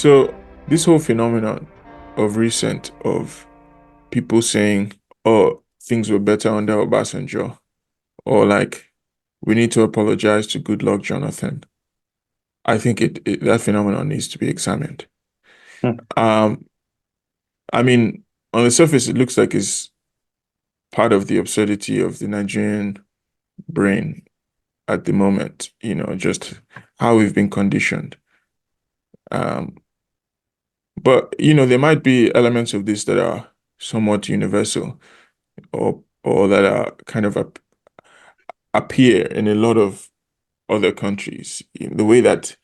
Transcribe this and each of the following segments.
So this whole phenomenon of recent of people saying, "Oh, things were better under Obasanjo," or like, "We need to apologize to Goodluck Jonathan." I think that phenomenon needs to be examined. Hmm. Um, I mean, on the surface, it looks like it's part of the absurdity of the Nigerian brain at the moment. Just how we've been conditioned. Um, but there might be elements of this that are somewhat universal, or that are kind of appear in a lot of other countries. In the way that,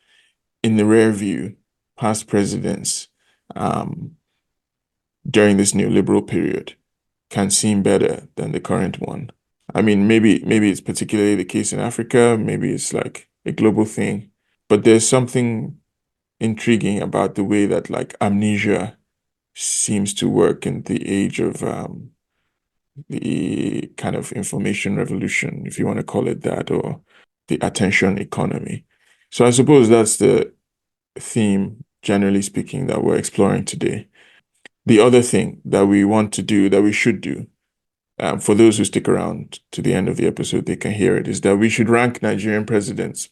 in the rare view, past presidents um, during this neoliberal period can seem better than the current one. I mean, maybe it's particularly the case in Africa, maybe it's like a global thing, but there's something intriguing about the way that like amnesia seems to work in the age of the kind of information revolution, if you want to call it that, or the attention economy. So I suppose that's the theme, generally speaking, that we're exploring today. The other thing that we want to do, that we should do, for those who stick around to the end of the episode, they can hear it, is that we should rank Nigerian presidents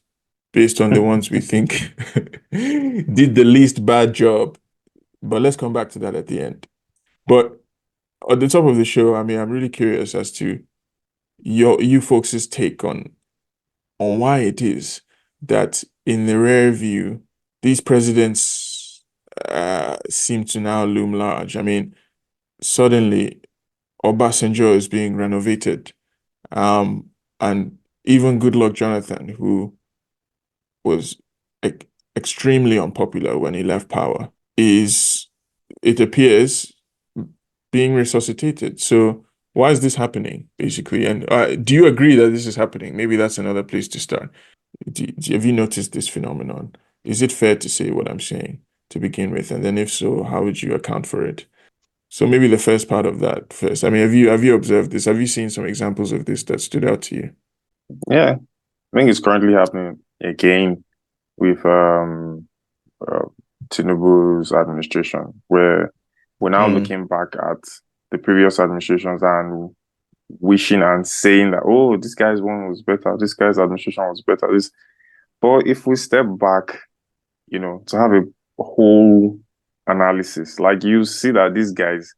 based on the ones we think did the least bad job. But let's come back to that at the end. But at the top of the show, I mean, I'm really curious as to you folks' take on why it is that, in the rare view, these presidents seem to now loom large. I mean, suddenly Obasanjo is being renovated, and even Goodluck Jonathan, who was e extremely unpopular when he left power, is, it appears, being resuscitated. So why is this happening, basically? And do you agree that this is happening? Maybe that's another place to start. Have you noticed this phenomenon? Is it fair to say what I'm saying to begin with? And then if so, how would you account for it? So maybe the first part of that first. I mean, have you observed this? Have you seen some examples of this that stood out to you? Yeah, I think it's currently happening again with uh, Tinubu's administration, where we're now Mm. looking back at the previous administrations and wishing and saying that, oh, this guy's one was better, this guy's administration was better. But if we step back, to have a whole analysis, like you see that these guys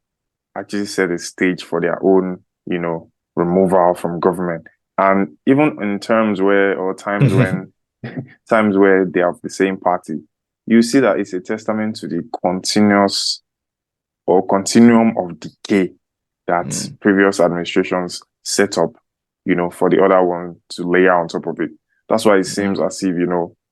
actually set a stage for their own, removal from government. And even in terms where, or times when, times where they are of the same party, you see that it's a testament to the continuous or continuum of decay that Mm. previous administrations set up, for the other one to layer on top of it. That's why it seems Mm. as if,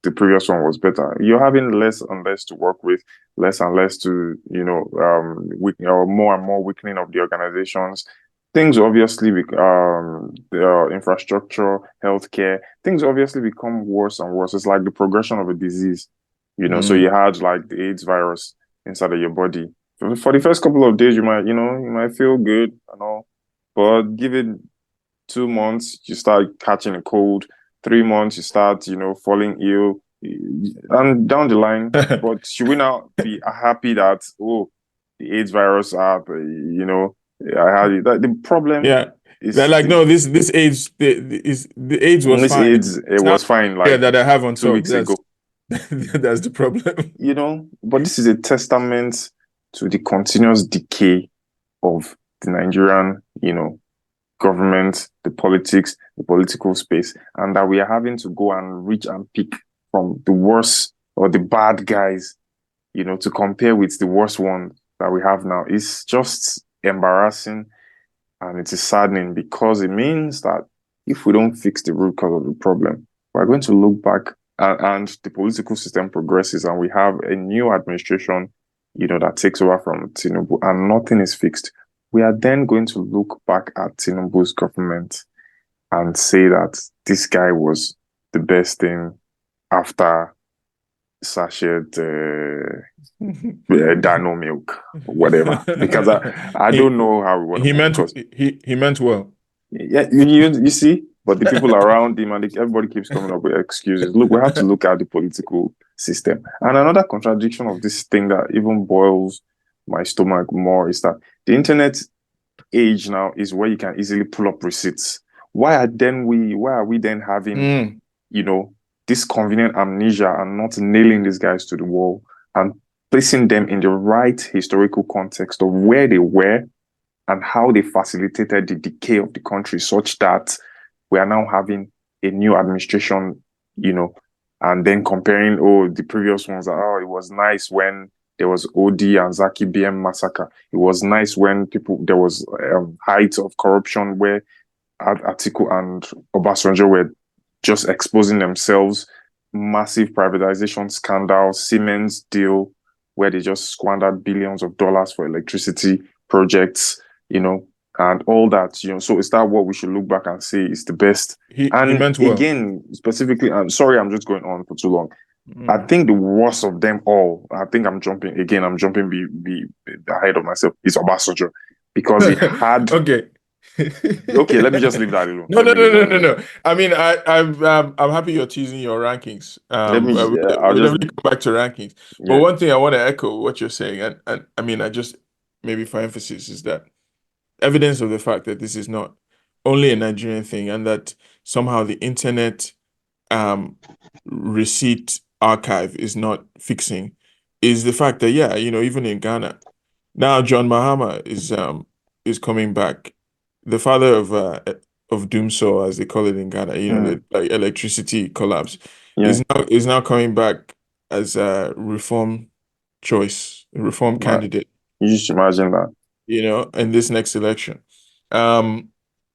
the previous one was better. You're having less and less to work with, less and less to, or more and more weakening of the organizations. Things obviously, the infrastructure, healthcare, things obviously become worse and worse. It's like the progression of a disease, So Mm. you had like the AIDS virus inside of your body. For the first couple of days, you might feel good and all, but give it 2 months, you start catching a cold. 3 months, you start, falling ill, and down the line. But should we now be happy that, oh, the AIDS virus app, I had it? The problem Yeah. They're is like, no, this AIDS, the AIDS was this fine. AIDS. It It's now was fine yeah like that I have on two top. weeks That's ago, that's the problem. But this is a testament to the continuous decay of the Nigerian, government, the politics, the political space, and that we are having to go and reach and pick from the worst or the bad guys, to compare with the worst one that we have now. It's just embarrassing, and it is saddening because it means that if we don't fix the root cause of the problem, we're going to look back, and the political system progresses and we have a new administration, that takes over from Tinubu and nothing is fixed. We are then going to look back at Tinubu's government and say that this guy was the best thing after sachet Dano milk, whatever. Because I don't he know how we want to he move. meant Because he meant well. yeah, you see, but the people around him and everybody keeps coming up with excuses. Look, we have to look at the political. system. And another contradiction of this thing that even boils my stomach more is that the internet age now is where you can easily pull up receipts. Why are we then having, Mm. you know, this convenient amnesia and not nailing these guys to the wall and placing them in the right historical context of where they were and how they facilitated the decay of the country such that we are now having a new administration, and then comparing, oh, the previous ones, oh, it was nice when there was OD and Zaki BM massacre. It was nice when there was height of corruption where Atiku and Obasanjo were just exposing themselves, massive privatization scandal, Siemens deal, where they just squandered billions of dollars for electricity projects, and all that. So is that what we should look back and say is the best? He And meant well. again, specifically, I'm sorry, I'm just going on for too long. I Mm. think the worst of them all, I think I'm jumping be ahead of myself, is Obasanjo because he had, Okay. okay, let me just leave that alone. No, Let no, me no, leave no, that no, alone. no. I mean, I'm happy you're teasing your rankings. Let me, I'll We'll just, definitely come back to rankings. But yeah. one thing I want to echo what you're saying, and I mean, I just maybe for emphasis is that evidence of the fact that this is not only a Nigerian thing, and that somehow the internet um receipt archive is not fixing, is the fact that yeah, even in Ghana. Now John Mahama is coming back, the father of Doomsaw, as they call it in Ghana. Mm, The like electricity collapse yeah. is now coming back as a reform choice, a reform Right. candidate. You just imagine that. In this next election. Um,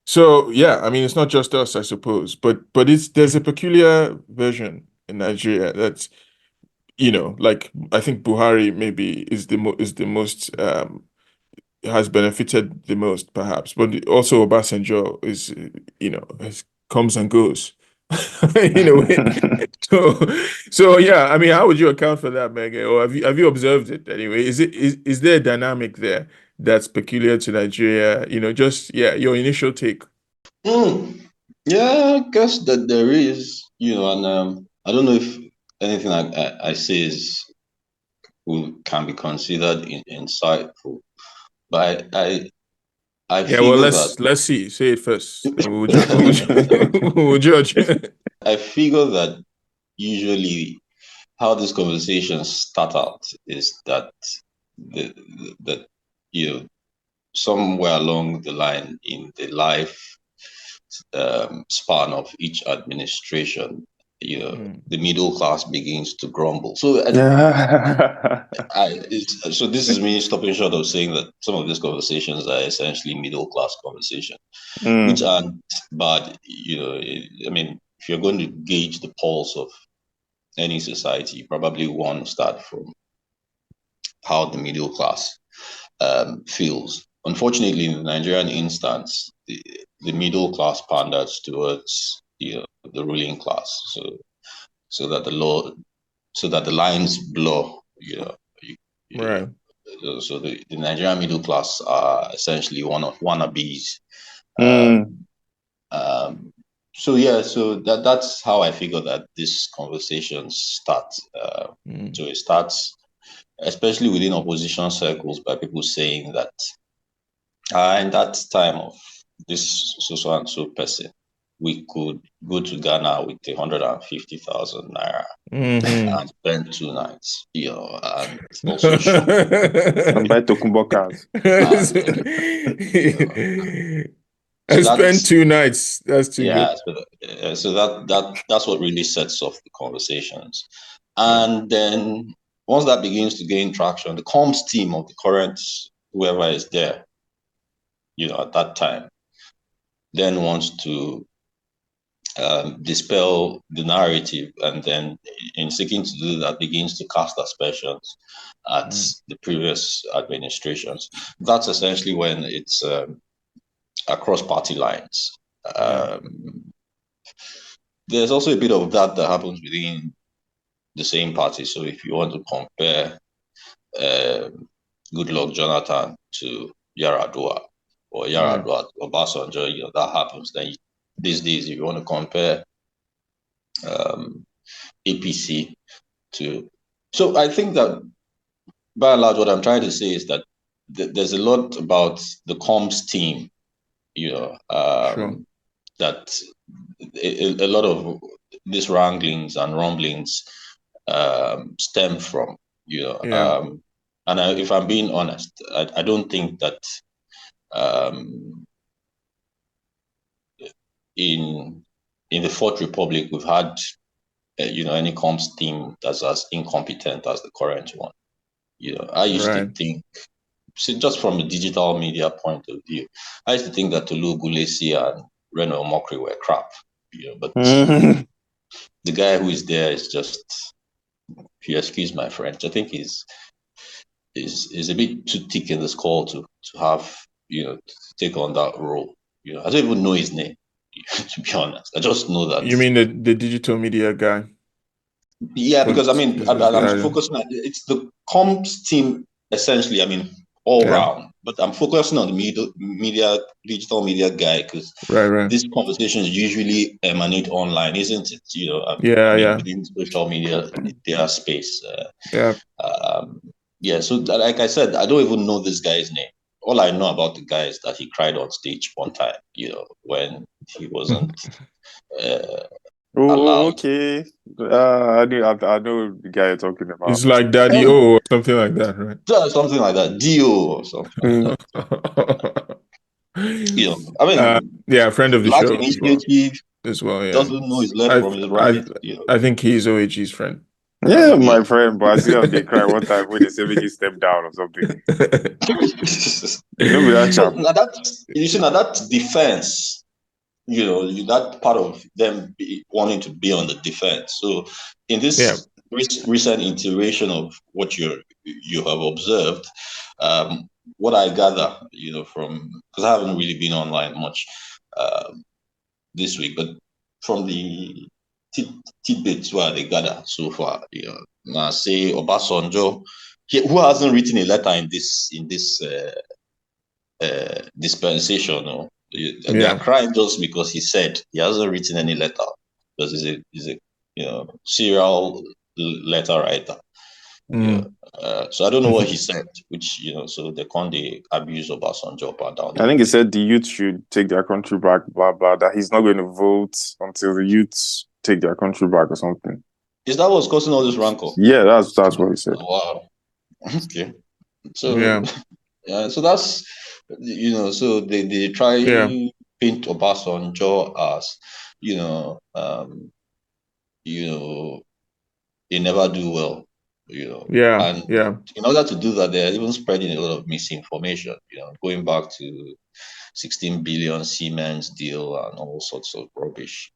so yeah, I mean it's not just us, I suppose, but there's a peculiar version in Nigeria that's like I think Buhari maybe is the most has benefited the most, perhaps. But also Obasanjo is, comes and goes. You know, so yeah. I mean, how would you account for that, Mege? Or have you observed it anyway? Is there a dynamic there that's peculiar to Nigeria? Just yeah, your initial take. Mm. Yeah, I guess that there is, and I don't know if anything I say can be considered insightful, but I Yeah, well, figure that let's see. Say it first, then we'll judge. We'll judge. I figure that usually how these conversations start out is that the that you know somewhere along the line in the life span of each administration, Mm, the middle class begins to grumble. So Yeah. so this is me stopping short of saying that some of these conversations are essentially middle class conversations, which Mm, aren't bad. I mean, if you're going to gauge the pulse of any society, you probably want to start from how the middle class feels. Unfortunately, in the Nigerian instance, the middle class panders towards the ruling class, so that so that the lines blur. You, right. so the Nigerian middle class are essentially one of wannabes. mm, Um, um, so yeah, so that's how I figure that this conversation starts. Mm, So it starts, especially within opposition circles, by people saying that in that time of this so and so person, we could go to Ghana with 150,000 naira hmm and spend 2 nights, and also shop, and buy Tokumbo cars. and I so spent that's 2 nights. That's too yeah, good. so that's what really sets off the conversations, Right. and then once that begins to gain traction, the comms team of the current whoever is there, at that time, then wants to dispel the narrative, and then in seeking to do that begins to cast aspersions at Mm, the previous administrations. That's essentially when it's across party lines. yeah. um, there's also a bit of that happens within the same party. So if you want to compare Goodluck Jonathan to Yaradua, or Mm, Yaradua to Obasanjo, that happens. Then these days, if you want to compare APC So I think that by and large, what I'm trying to say is that there's a lot about the comms team, Sure. that a lot of these wranglings and rumblings stem from, Yeah. and if I'm being honest, I don't think that um, in the Fourth Republic we've had any comms team that's as incompetent as the current one. I used to Right. think, see, just from a digital media point of view, I used to think that Tolu Gulesi and Reno Mokri were crap, but the guy who is there is just, if you excuse my French, I think is a bit too thick in the skull to have, to take on that role. I don't even know his name, to be honest. I just know that. You mean the digital media guy? Yeah, because I Who's, mean, who's this I'm guy? focusing on it's the comms team essentially. I mean, all Yeah. round, but I'm focusing on the digital media guy, because Right. these conversations usually emanate online, isn't it? I mean, Yeah. within social media, their space. Yeah. Yeah, so like I said, I don't even know this guy's name. All I know about the guy is that he cried on stage one time, when he wasn't uh, Oh, allowed. okay. I know the guy you're talking about. It's like Daddy Um, O or something like that, right? Something like that, Dio or something like Mm. that. I mean, Yeah, friend of the Black show as well. Initiative Yeah. doesn't know his left I from his I right. I think he's OAG's friend. Yeah, Yeah. my friend, but I see them they cry one time when they say make you step down or something. No, be that So chap. now that defense, that part of them wanting to be on the defense. So in Yeah. this recent iteration of what you have observed, what I gather, from, because I haven't really been online much this week, but from the tidbits where they gather so far, now say Obasanjo, who hasn't written a letter in this dispensation. No? They are Yeah. crying just because he said he hasn't written any letter, because he's a serial letter writer. Mm. So I don't know what he said, which so they can't abuse Obasanjo up and down the I think he media. said the youth should take their country back, blah blah. That he's not going to vote until the youths take their country back or something. Is that what's causing all this rancor? Yeah, that's what he said. Oh, wow. Okay. So Yeah. yeah, so that's so they try Yeah. paint Obasanjo as you know um you know they never do well, Yeah. and Yeah. in order to do that, they're even spreading a lot of misinformation, going back to 16 billion Siemens deal and all sorts of rubbish,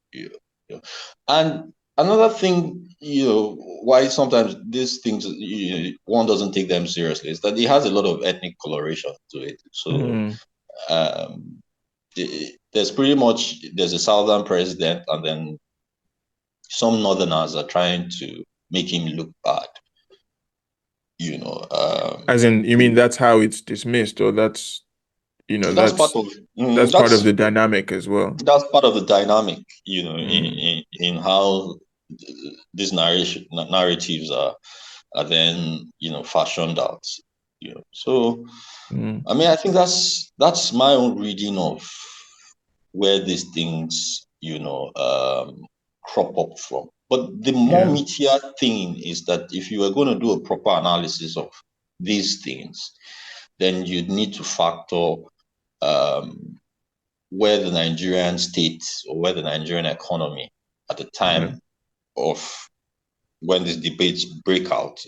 and another thing, why sometimes these things, one doesn't take them seriously, is that it has a lot of ethnic coloration to it. So Mm. um, there's a southern president, and then some northerners are trying to make him look bad. As in, you mean that's how it's dismissed, or that's That's part of that's part of the dynamic as well. that's part of the dynamic, Mm. in how these narratives are then fashioned out. So Mm. I mean, I think that's my own reading of where these things crop up from. But the more Yeah. meatier thing is that if you are going to do a proper analysis of these things, then you'd need to factor um, where the Nigerian state or where the Nigerian economy at the Yeah. time of when these debates break out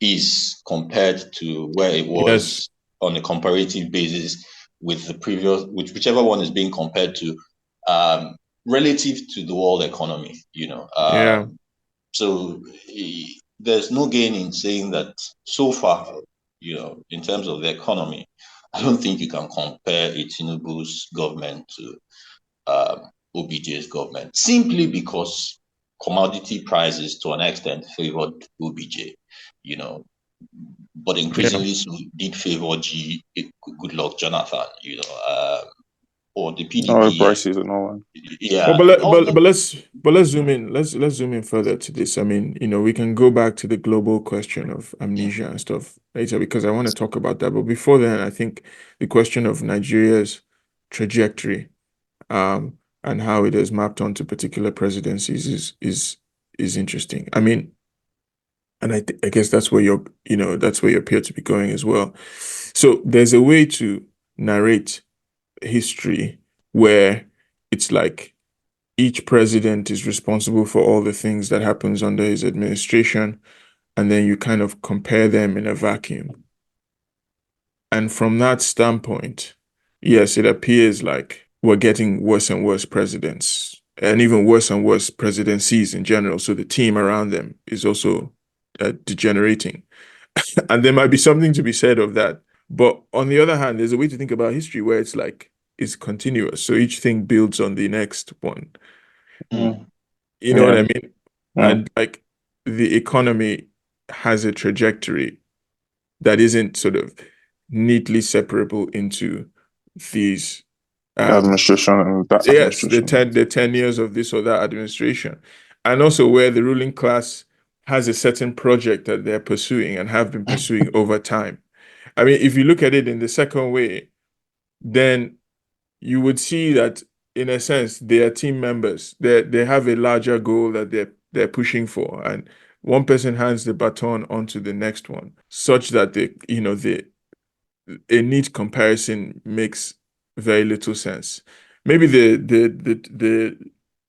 is compared to where it Yes. was on a comparative basis with the previous, whichever one is being compared to, relative to the world economy. Yeah. So there's no gain in saying that so far, in terms of the economy, I don't think you can compare Tinubu's government to OBJ's government, simply because commodity prices to an extent favored OBJ, you know, but Yeah. increasingly so did favor Goodluck Jonathan, or the Oil PDP, prices and all that. Well, yeah, all that. let's zoom in. Let's zoom in further to this. I mean, we can go back to the global question of amnesia and stuff later because I want to talk about that. But before then, I think the question of Nigeria's trajectory, and how it has mapped onto particular presidencies is interesting. I mean, and I guess that's where that's where you appear to be going as well. So there's a way to narrate history where it's like each president is responsible for all the things that happens under his administration, and then you kind of compare them in a vacuum. And from that standpoint, yes, it appears like we're getting worse and worse presidents and even worse and worse presidencies in general. So the team around them is also degenerating. And there might be something to be said of that. But on the other hand, there's a way to think about history where it's like it's continuous. So each thing builds on the next one. Mm. You know what Yeah. I mean? And like the economy has a trajectory that isn't sort of neatly separable into these Administration and that yes, the administration. 10 years of this or that administration. And also where the ruling class has a certain project that they're pursuing and have been pursuing over time. I mean, if you look at it in the second way, then you would see that in a sense they are team members. They have a larger goal that they're pushing for, and one person hands the baton onto the next one, such that a neat comparison makes very little sense. Maybe the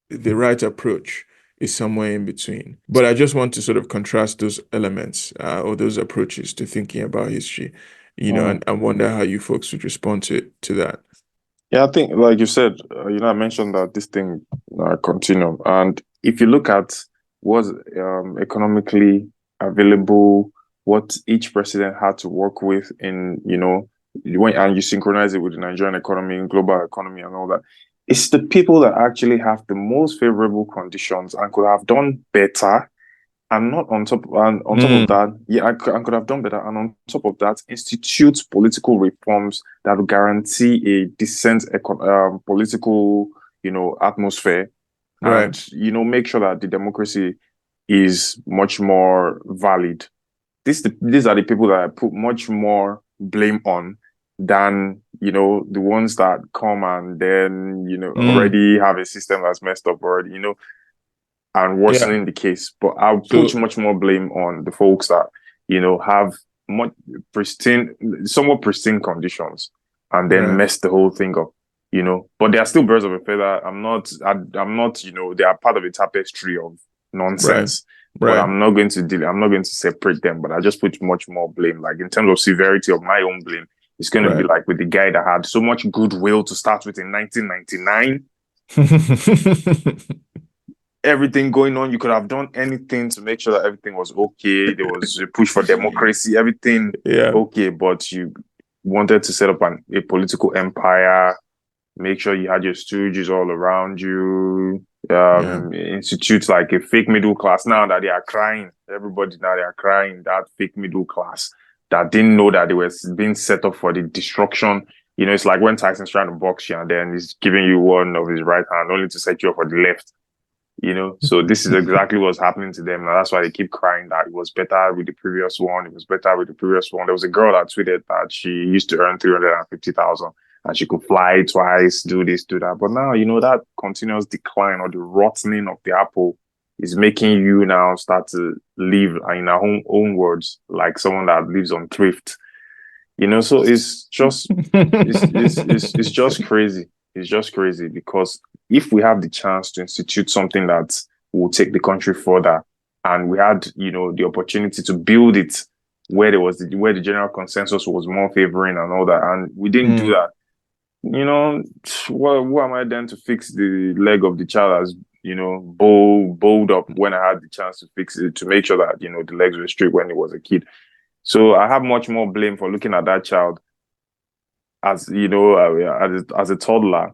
right approach is somewhere in between. But I just want to sort of contrast those elements or those approaches to thinking about history, and wonder how you folks would respond to that. Yeah, I think, like you said, I mentioned that this thing continuum, and if you look at what's economically available, what each president had to work with and you synchronize it with the Nigerian economy, global economy, and all that, it's the people that actually have the most favorable conditions and could have done better. And not on top, and on top of that, yeah, I could have done better. And on top of that, institute political reforms that will guarantee a decent political, atmosphere, Right. and make sure that the democracy is much more valid. These are the people that I put much more blame on than the ones that come and then already have a system that's messed up already. And Yeah. worsening the case. But I'll put So much more blame on the folks that, have much somewhat pristine conditions and then right, mess the whole thing up, But they are still birds of a feather. I'm not, they are part of a tapestry of right, nonsense. But right, I'm not going to separate them, but I just put much more blame. Like in terms of severity of my own blame, it's going to be right. like with the guy that had so much goodwill to start with in 1999, everything going on. You could have done anything to make sure that everything was okay. There was a push for democracy, everything Yeah. okay, but you wanted to set up a political empire, make sure you had your stooges all around you, Yeah. institute like a fake middle class. Now that they are crying, everybody now they are crying, that fake middle class that didn't know that they were being set up for the destruction. It's like when Tyson's trying to box you and then he's giving you one of his right hand only to set you up for the left. So this is exactly what's happening to them. And that's why they keep crying that it was better with the previous one. It was better with the previous one. There was a girl that tweeted that she used to earn 350,000 and she could fly twice, do this, do that. But now, that continuous decline or the rotting of the apple is making you now start to live in our own words, like someone that lives on thrift. So it's just it's just crazy. It's just crazy because if we have the chance to institute something that will take the country further, and we had the opportunity to build it where the general consensus was more favoring and all that, and we didn't do that. Who am I then to fix the leg of the child as bowled up when I had the chance to fix it, to make sure that the legs were straight when he was a kid. So I have much more blame for looking at that child as as a toddler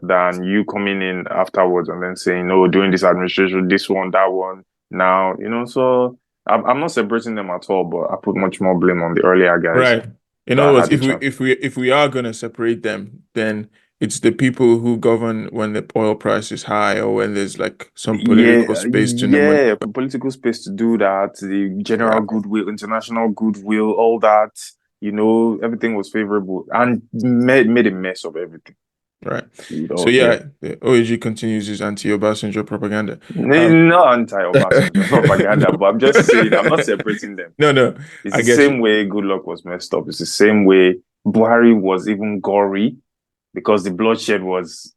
than you coming in afterwards and then saying, "No, during this administration, this one, that one." Now, So I'm not separating them at all, but I put much more blame on the earlier guys Right. In other that words, had the if we chance. if we if we are going to separate them, then it's the people who govern when the oil price is high or when there's like some Yeah, political space to yeah, maneuver. political space to do that, the Yeah, general goodwill, international goodwill, all that, everything was favorable and made a mess of everything. right. So Yeah. yeah, the OAG continues his anti-Obasanjo propaganda. Not anti-Obasanjo propaganda, but I'm just saying, I'm not separating them. No, no, It's I the get you. same way Goodluck was messed up. It's the same way Buhari was even gory because the bloodshed was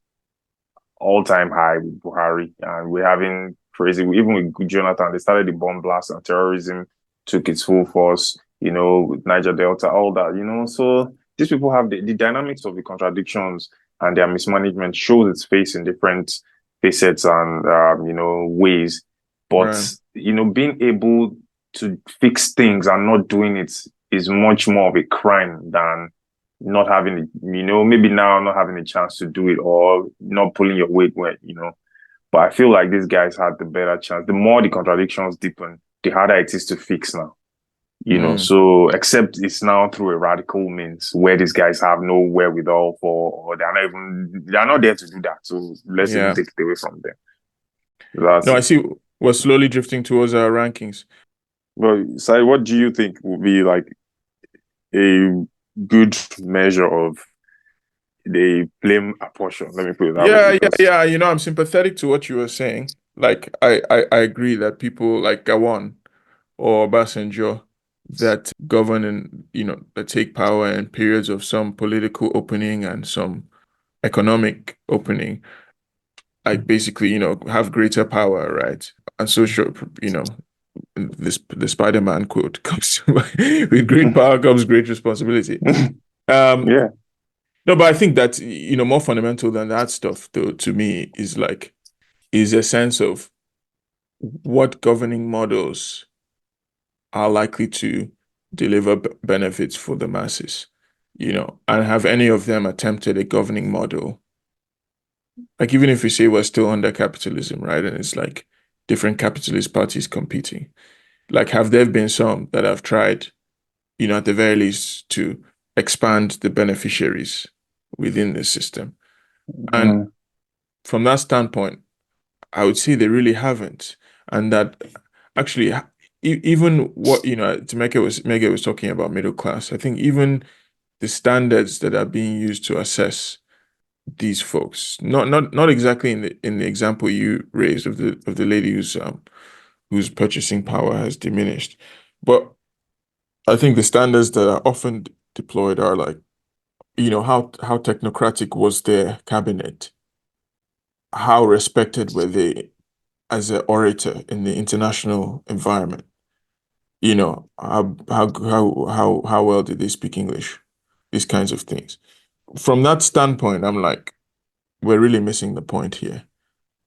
all-time high with Buhari, and we're having crazy. Even with Jonathan, they started the bomb blast and terrorism took its full force. With Niger Delta, all that. So these people have the dynamics of the contradictions and their mismanagement shows its face in different facets and ways. But Right. being able to fix things and not doing it is much more of a crime than not having maybe now not having a chance to do it or not pulling your weight when. But I feel like these guys had the better chance. The more the contradictions deepen, the harder it is to fix now. Mm, So except it's now through a radical means where these guys have no wherewithal for, or they're not there to do that. So let's even yeah. take it away from them. That's No, I it. see. We're slowly drifting towards our rankings. Well, Sai, what do you think would be like a good measure of the blame apportion? Let me put it that way, Yeah, yeah, because yeah. I'm sympathetic to what you were saying. Like, I agree that people like Gawan or Obasanjo that govern and, that take power in periods of some political opening and some economic opening, like basically, have greater power, right? And so, sure, the Spider-Man quote comes with great power comes great responsibility. Um, yeah. no, but I think that, more fundamental than that stuff, though, to me, is a sense of what governing models are likely to deliver benefits for the masses, and have any of them attempted a governing model? Like, even if we say we're still under capitalism, right? And it's like different capitalist parties competing. Like, have there been some that have tried, at the very least, to expand the beneficiaries within the system? And Mm. from that standpoint, I would say they really haven't. And that actually, even what, to Mege was talking about middle class, I think even the standards that are being used to assess these folks, not exactly in the example you raised of the lady whose purchasing power has diminished, but I think the standards that are often deployed are like, how technocratic was their cabinet? How respected were they as an orator in the international environment? How well did they speak English? These kinds of things. From that standpoint, I'm like, we're really missing the point here.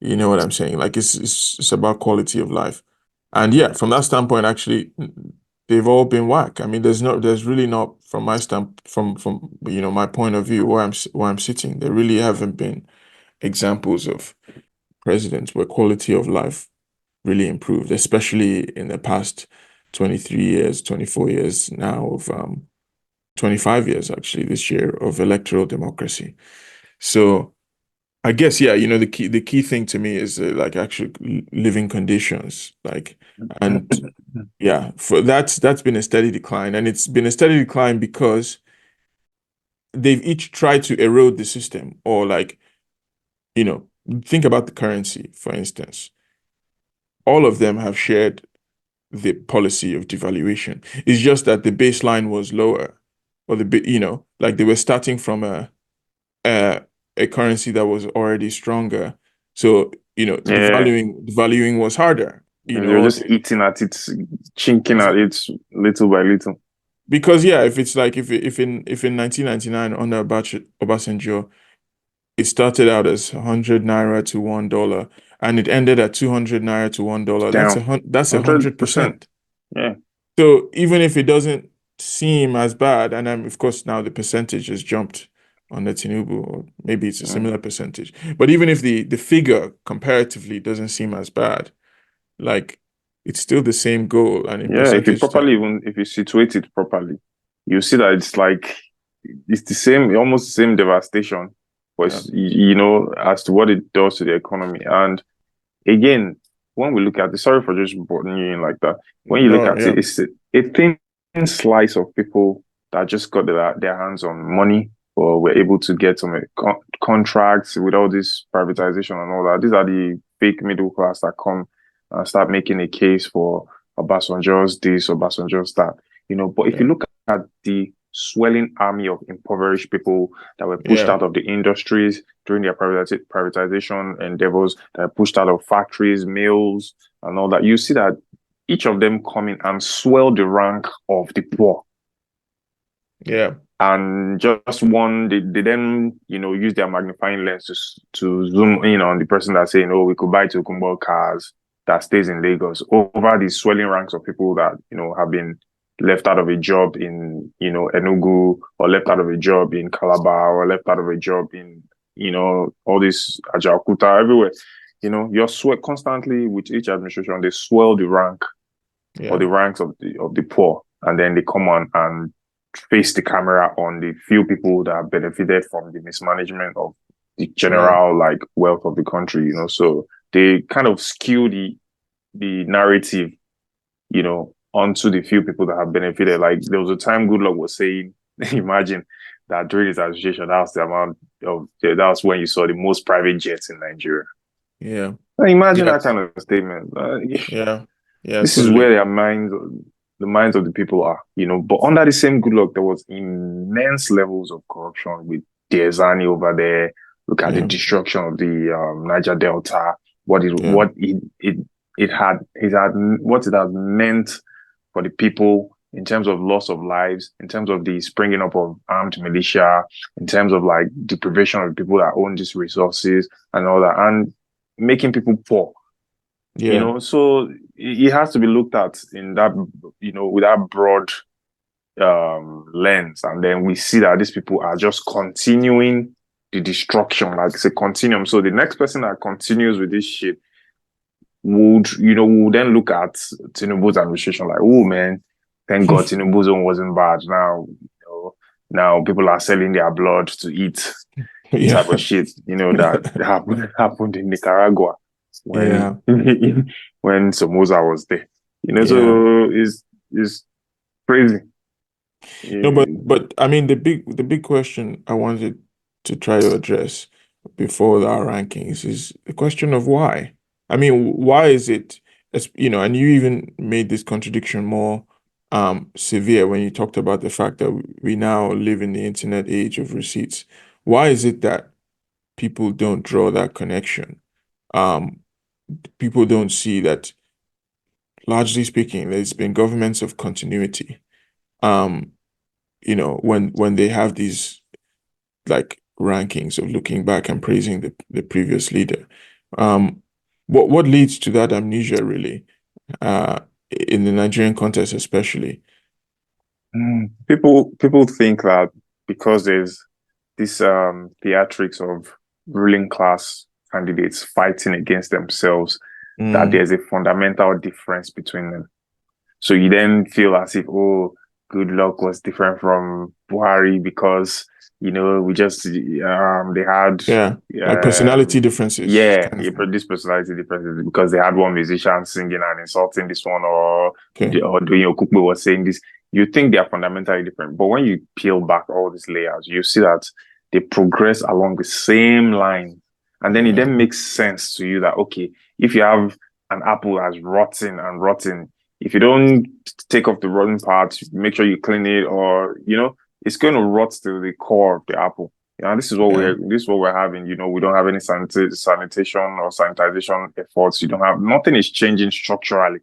You know what I'm saying? Like, it's about quality of life. And yeah, from that standpoint, actually, they've all been whack. I mean, there's really not, from my from my point of view, where I'm sitting, there really haven't been examples of presidents where quality of life really improved, especially in the past 23 years, 24 years now of 25 years actually this year of electoral democracy. So I guess, yeah, the key thing to me is like actual living conditions, like, and yeah, for that's been a steady decline, and it's been a steady decline because they've each tried to erode the system, or like, you know, think about the currency, for instance. All of them have shared the policy of devaluation. It's just that the baseline was lower, or like they were starting from a, a currency that was already stronger. So, Yeah. devaluing was harder, You're just eating at it, chinking at it little by little. because yeah, if it's like if in 1999 under Obasanjo, it started out as 100 naira to $1, and it ended at 200 naira to $1. Down. That's a hundred 100%. percent. Yeah. So even if it doesn't seem as bad, and of course now the percentage has jumped on the Tinubu, or maybe it's a Mm. similar percentage. But even if the figure comparatively doesn't seem as bad, like, it's still the same goal, and in Yeah, percentage terms, if you situate it properly, you see that it's the same, almost the same devastation, but you know, as to what it does to the economy. And again, when we look at it, sorry for just putting you in like that. When you look at it, it's a thin slice of people that just got their hands on money or were able to get some contracts with all this privatization and all that. These are the fake middle class that come and start making a case for Obasanjo's this, Obasanjo's that. You know, but if you look at the swelling army of impoverished people that were pushed out of the industries during their privatization endeavors, that were pushed out of factories, mills, and all that, you see that each of them come in and swell the rank of the poor. Yeah. And just one, they then, you know, use their magnifying lens to zoom in on the person that's saying, oh, we could buy Tokunbo cars that stays in Lagos, over the swelling ranks of people that, you know, have been left out of a job in, you know, Enugu, or left out of a job in Calabar, or left out of a job in, you know, all this Ajaokuta, everywhere. You know, you're constantly with each administration, they swell the rank or the ranks of the poor, and then they come on and face the camera on the few people that have benefited from the mismanagement of the general like wealth of the country, you know. So they kind of skew the narrative, you know, onto the few people that have benefited. Like there was a time Goodluck was saying, imagine that during his administration, that was the amount of, that was when you saw the most private jets in Nigeria. Yeah. Imagine that kind of statement. This is where the minds of the people are, you know. But under the same Goodluck, there was immense levels of corruption with Diezani over there. Look at the destruction of the Niger Delta. What it has meant for the people in terms of loss of lives, in terms of the springing up of armed militia, in terms of like deprivation of people that own these resources and all that, and making people poor. You know, so it has to be looked at in that, you know, with that broad lens. And then we see that these people are just continuing the destruction, like it's a continuum. So the next person that continues with this shit would then look at Tinubu's administration like, oh man, thank God Tinubu's own wasn't bad. Now, you know, now people are selling their blood to eat type of shit, you know, that happened in Nicaragua when when Somoza was there. You know, so it's crazy. No, but I mean the big question I wanted to try to address before our rankings is the question of why. I mean, why is it, you know, and you even made this contradiction more severe when you talked about the fact that we now live in the internet age of receipts. Why is it that people don't draw that connection? People don't see that, largely speaking, there's been governments of continuity. You know, when they have these like rankings of looking back and praising the previous leader. What leads to that amnesia really, in the Nigerian context especially? People think that because there's this theatrics of ruling class candidates fighting against themselves, that there's a fundamental difference between them. So you then feel as if, oh, Goodluck was different from Buhari because, you know, we just they had like personality differences. These personality differences because they had one musician singing and insulting this one, or doing Okukwe was saying this. You think they are fundamentally different, but when you peel back all these layers, you see that they progress along the same line, and then it then makes sense to you that, okay, if you have an apple as rotten, if you don't take off the rotten parts, make sure you clean it, or, you know, it's going to rot to the core of the apple. You know, this is what we're having. You know, we don't have any sanitation or sanitization efforts. Nothing is changing structurally.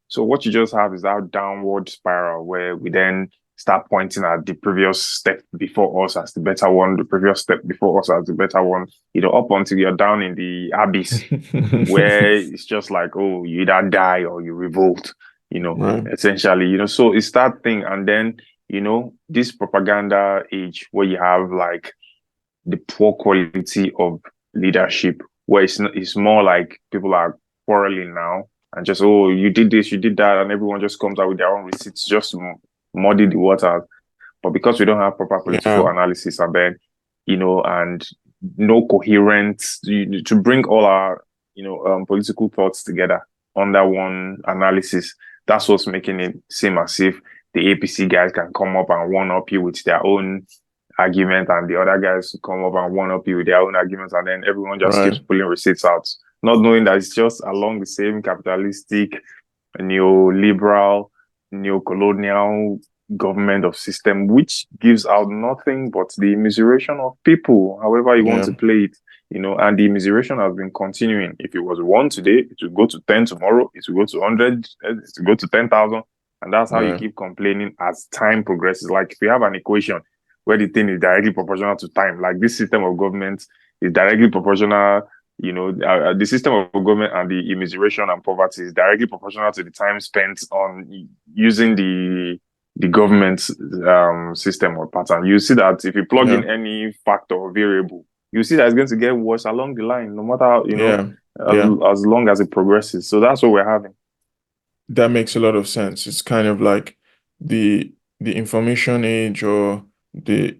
So what you just have is that downward spiral where we then start pointing at the previous step before us as the better one, the previous step before us as the better one, you know, up until you're down in the abyss where it's just like, oh, you either die or you revolt, you know, essentially, you know. So it's that thing. And then, you know, this propaganda age where you have like the poor quality of leadership, where it's more like people are quarreling now and just, oh, you did this, you did that, and everyone just comes out with their own receipts just to muddy the water. But because we don't have proper political analysis, and then, you know, and no coherent, to bring all our, political thoughts together under one analysis. That's what's making it seem as if the APC guys can come up and one up you with their own argument, and the other guys come up and one up you with their own arguments, and then everyone just keeps Right. pulling receipts out, not knowing that it's just along the same capitalistic, neoliberal, neo-colonial government of system, which gives out nothing but the immiseration of people, however you want Yeah. to play it. And the immiseration has been continuing. If it was 1 today, it will go to 10 tomorrow, it will go to 100, it will go to 10,000. And that's how you Right. keep complaining as time progresses. Like if you have an equation where the thing is directly proportional to time, like this system of government is directly proportional, the system of government and the immiseration and poverty is directly proportional to the time spent on using the government system or pattern. You see that if you plug Yeah. in any factor or variable, you see that it's going to get worse along the line, no matter how, Yeah. as, Yeah. as long as it progresses. So that's what we're having. That makes a lot of sense. It's kind of like the information age, or the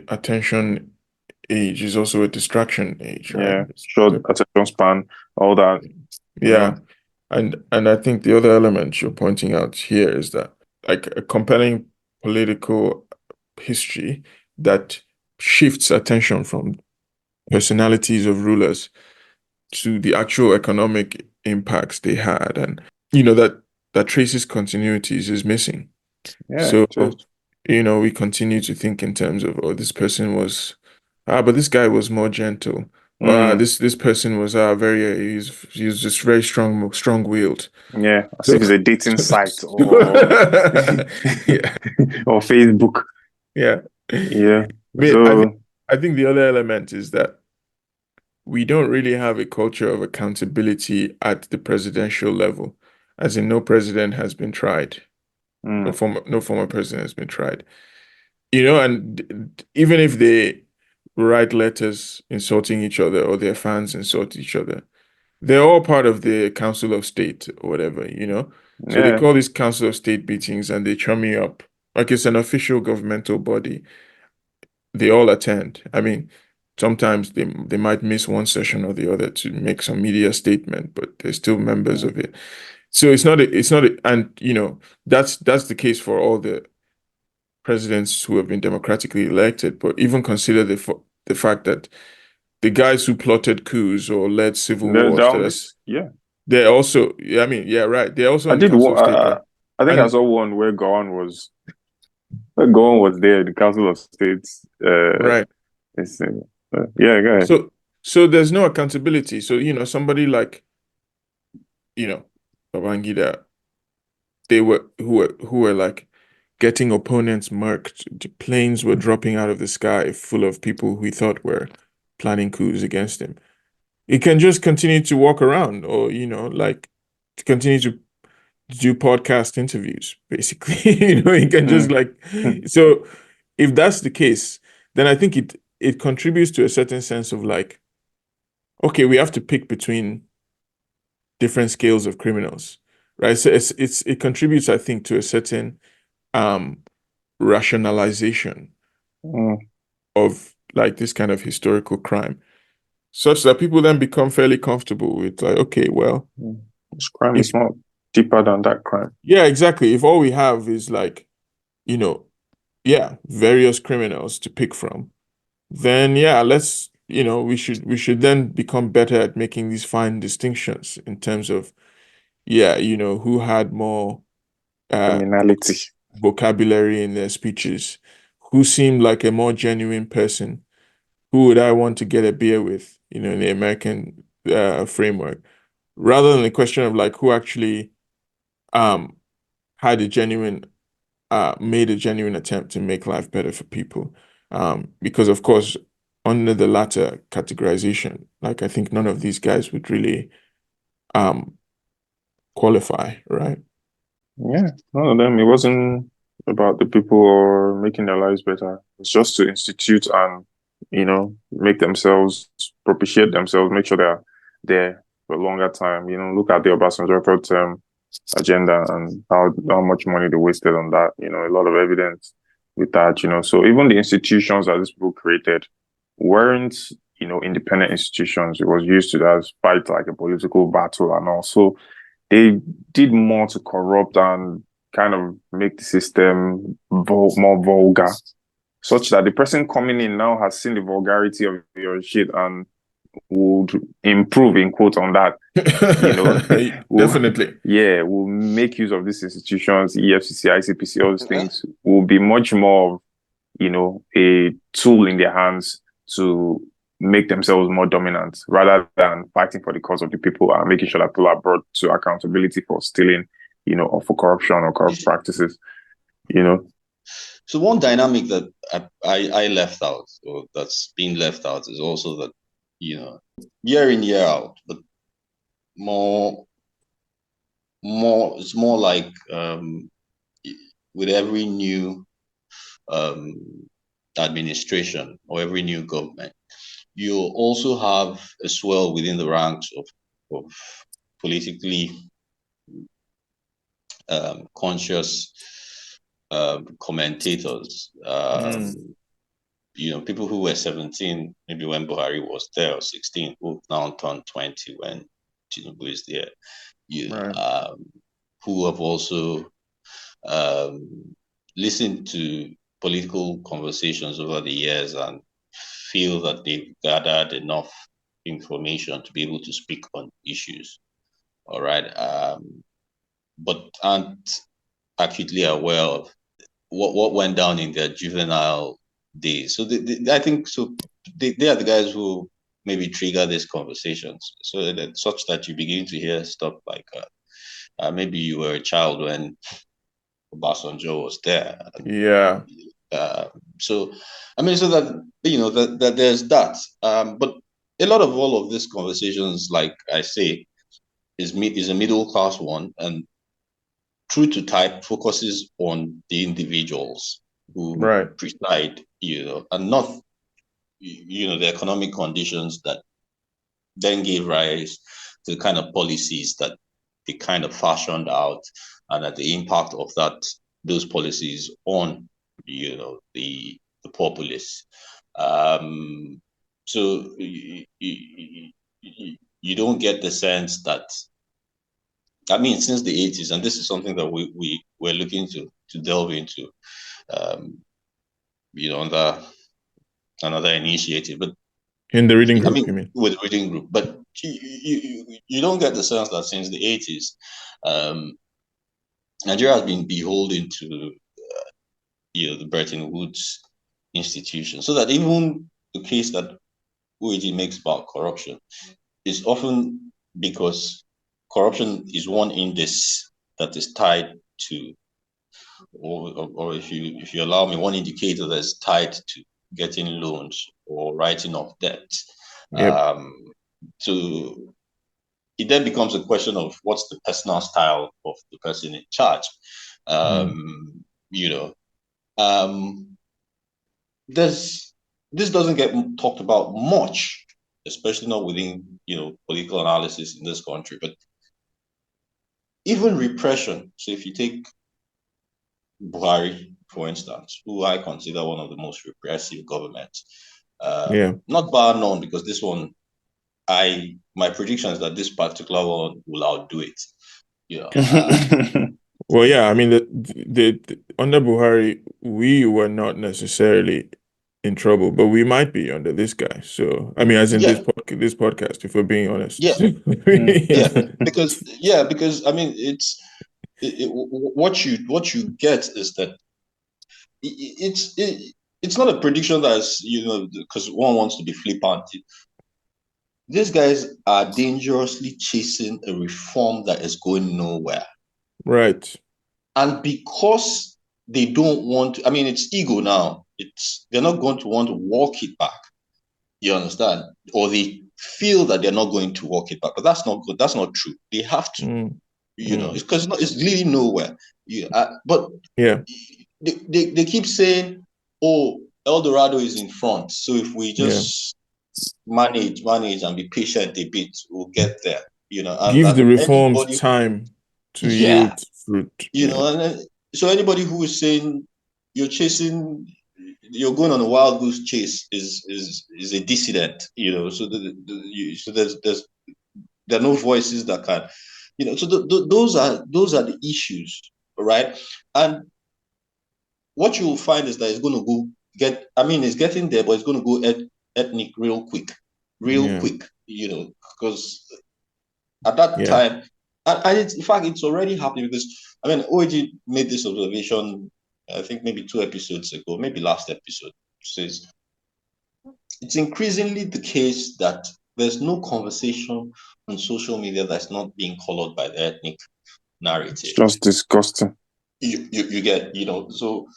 attention age is also a distraction age, right? Yeah, short attention span, all that. Yeah. And I think the other element you're pointing out here is that, like, a compelling political history that shifts attention from personalities of rulers to the actual economic impacts they had, and that traces continuities is missing. Yeah, So, it is. we continue to think in terms of, oh, this person was, but this guy was more gentle. Or Mm, this person was he's just very strong-willed. yeah, as So, if it's a dating so, site or yeah, or Facebook. yeah. Yeah. But So, I think the other element is that we don't really have a culture of accountability at the presidential level, as in no president has been tried. mm, No former president has been tried. And even if they write letters insulting each other, or their fans insult each other, they're all part of the Council of State or whatever. So they yeah. call these Council of State meetings and they chum me up. Like, it's an official governmental body. They all attend. I mean, sometimes they might miss one session or the other to make some media statement, but they're still members Mm, of it. So it's not and that's the case for all the presidents who have been democratically elected. But even consider the fact that the guys who plotted coups or led civil they're wars, on this. Yeah. they're also, yeah, I mean, yeah, right. They're also I on the did Council one. of State, right? I think I And saw one where Gowon was there, the Council of States. right. Yeah, go ahead. So there's no accountability. So, somebody like, Babangida, who were like getting opponents marked. The planes were dropping out of the sky full of people who he thought were planning coups against him. He can just continue to walk around, or, like, to continue to do podcast interviews, basically. He can just, Mm, like, so if that's the case, then I think it contributes to a certain sense of, like, okay, we have to pick between different scales of criminals, right? So it contributes, I think, to a certain um rationalization mm, of, like, this kind of historical crime, such that people then become fairly comfortable with, like, okay, well, mm. This crime if is not deeper than that crime. yeah, exactly. If all we have is, like, you know, yeah, various criminals to pick from, then yeah, we should then become better at making these fine distinctions in terms of, yeah, who had more uh Criminality. vocabulary in their speeches, who seemed like a more genuine person, who would I want to get a beer with, in the American framework, rather than the question of, like, who actually um had a genuine made a genuine attempt to make life better for people. Because, of course, under the latter categorization, like, I think none of these guys would really um qualify, right? Yeah, none of them. It wasn't about the people or making their lives better. It's just to institute and, make themselves, propitiate themselves, make sure they're there for a longer time. Look at the Obasanjo third term agenda and how much money they wasted on that. A lot of evidence with that. So even the institutions that these people created weren't, independent institutions. It was used to as fight like a political battle, and also they did more to corrupt and kind of make the system more vulgar, such that the person coming in now has seen the vulgarity of your shit and would improve in quote on that, Definitely. will make use of these institutions, EFCC, ICPC, all these things will be much more of, a tool in their hands to make themselves more dominant rather than fighting for the cause of the people and making sure that people are brought to accountability for stealing, or for corruption or corrupt practices, So one dynamic that I left out, or that's been left out, is also that, year in, year out, but it's more like with every new administration or every new government, you also have a swell within the ranks of politically conscious commentators. People who were 17 maybe when Buhari was there, or 16, who now turned 20 when Tinubu is there. Who have also listened to political conversations over the years and feel that they've gathered enough information to be able to speak on issues. All right. But aren't acutely aware of what went down in their juvenile days. So I think so. They are the guys who maybe trigger these conversations, so that such that you begin to hear stuff like, maybe you were a child when Obasanjo was there. Yeah. So that that there's that. But a lot of all of these conversations, like I say, is a middle class one, and true to type focuses on the individuals who preside, and not, the economic conditions that then gave rise to the kind of policies that they kind of fashioned out, and at the impact of those policies on, the populace. So you don't get the sense that, I mean, since the 80s, and this is something that we're looking to delve into, under another initiative, but in the reading group, you mean? With reading group, but you don't get the sense that since the 80s, Nigeria has been beholden to, the Bretton Woods institution, so that even the case that UAG makes about corruption is often because corruption is one index that is tied to, or if you allow me, one indicator that's tied to getting loans or writing off debt. Yep. So it then becomes a question of what's the personal style of the person in charge. This doesn't get talked about much, especially not within, political analysis in this country, but even repression. So if you take Buhari, for instance, who I consider one of the most repressive governments, not bar none, because this one, my prediction is that this particular one will outdo it. Well, yeah, I mean, the under Buhari, we were not necessarily in trouble, but we might be under this guy. So, I mean, as in this podcast, if we're being honest. Because I mean, what you get is that it's not a prediction that's, because one wants to be flippant. These guys are dangerously chasing a reform that is going nowhere. Right. And because they don't want to, I mean, it's ego now. They're not going to want to walk it back. You understand? Or they feel that they're not going to walk it back. But that's not good. That's not true. They have to. It's because it's leading nowhere. But they keep saying, "Oh, El Dorado is in front. So if we just manage and be patient a bit, we'll get there." Give the reforms time to yield fruit. And so anybody who is saying you're chasing, you're going on a wild goose chase is a dissident, So there are no voices that can, So those are the issues, right? And what you will find is that it's going to go it's getting there, but it's going to go ethnic real quick, because at that time, and in fact, it's already happening because, OAG made this observation, I think maybe 2 episodes ago, maybe last episode, says it's increasingly the case that there's no conversation on social media that's not being colored by the ethnic narrative. It's just disgusting. You get, so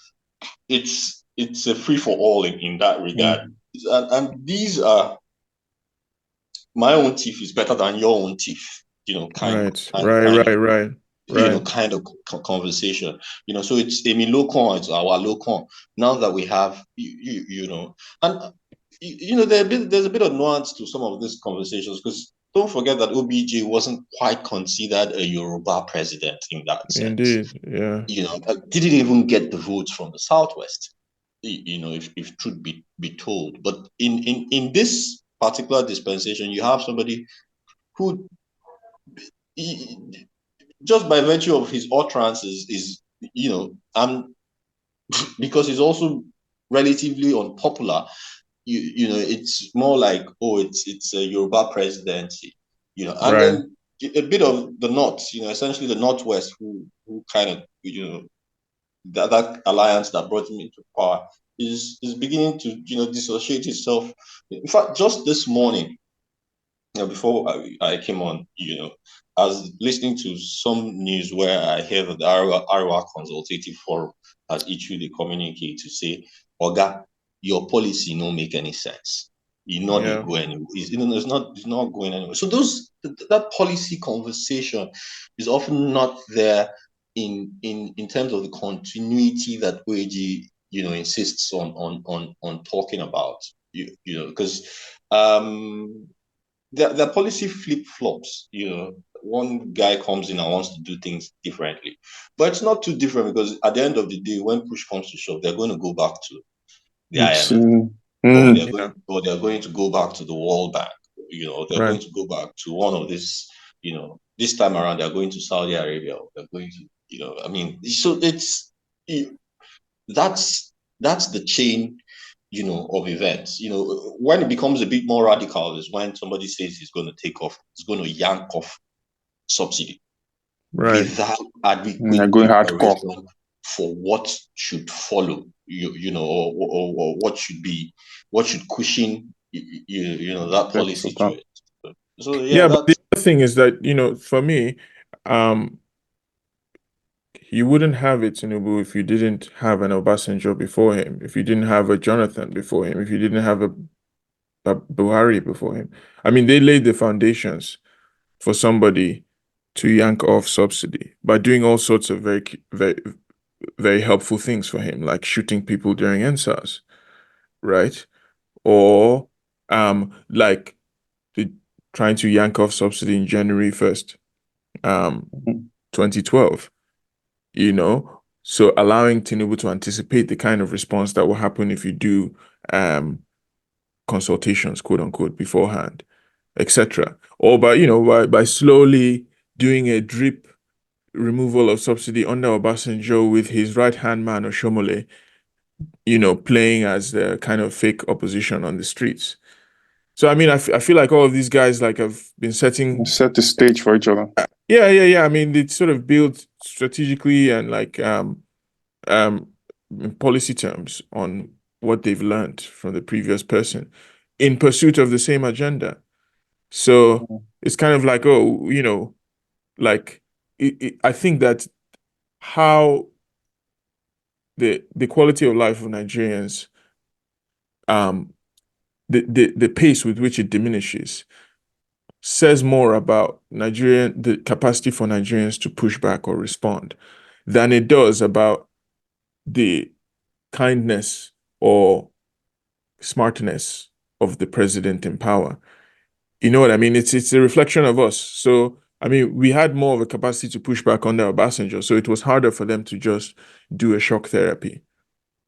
it's a free for all in that regard. And these are, my own teeth is better than your own teeth, kind of conversation, so it's Emi Locon, it's our Locon. Now that we have, and there's a bit of nuance to some of these conversations, because don't forget that OBJ wasn't quite considered a Yoruba president in that sense. Indeed, yeah. Didn't even get the votes from the Southwest, if truth be told. But in this particular dispensation, you have somebody who, just by virtue of his utterances, is, because he's also relatively unpopular, it's more like, it's a Yoruba presidency, and then a bit of the North, essentially the Northwest, who kind of, that alliance that brought him into power is beginning to, dissociate itself. In fact, just this morning, before I came on, I was listening to some news where I hear that the Ariwa Consultative Forum has issued a communique to say, Oga, your policy no make any sense. You know they go anywhere. It's not going anywhere. So that policy conversation is often not there in terms of the continuity that OAG insists on talking about. Because the policy flip-flops. One guy comes in and wants to do things differently, but it's not too different, because at the end of the day, when push comes to shove, they're going to go back to the IMF, or they're going to go back to the World Bank. They're going to go back to one of this. This time around, they're going to Saudi Arabia. They're going to, so it's that's the chain, of events. When it becomes a bit more radical is when somebody says he's going to yank off subsidy without adequate preparation for what should follow, or what should cushion, that policy to it. So but the other thing is that, for me, you wouldn't have it, Tinubu, if you didn't have an Obasanjo before him, if you didn't have a Jonathan before him, if you didn't have a Buhari before him. They laid the foundations for somebody to yank off subsidy by doing all sorts of very, very, very helpful things for him, like shooting people during NSAS, right? Or like trying to yank off subsidy in January 1st, 2012. So allowing Tinubu to anticipate the kind of response that will happen if you do consultations, quote unquote, beforehand, etc. Or by slowly doing a drip removal of subsidy under Obasanjo with his right-hand man, Oshomole, playing as the kind of fake opposition on the streets. So, I feel like all of these guys have been set the stage for each other. Yeah. They sort of build strategically and in policy terms on what they've learned from the previous person in pursuit of the same agenda. So it's kind of like, I think that how the quality of life of Nigerians, the pace with which it diminishes says more about the capacity for Nigerians to push back or respond than it does about the kindness or smartness of the president in power. You know what I mean? It's a reflection of us. So, we had more of a capacity to push back under Obasanjo, so it was harder for them to just do a shock therapy.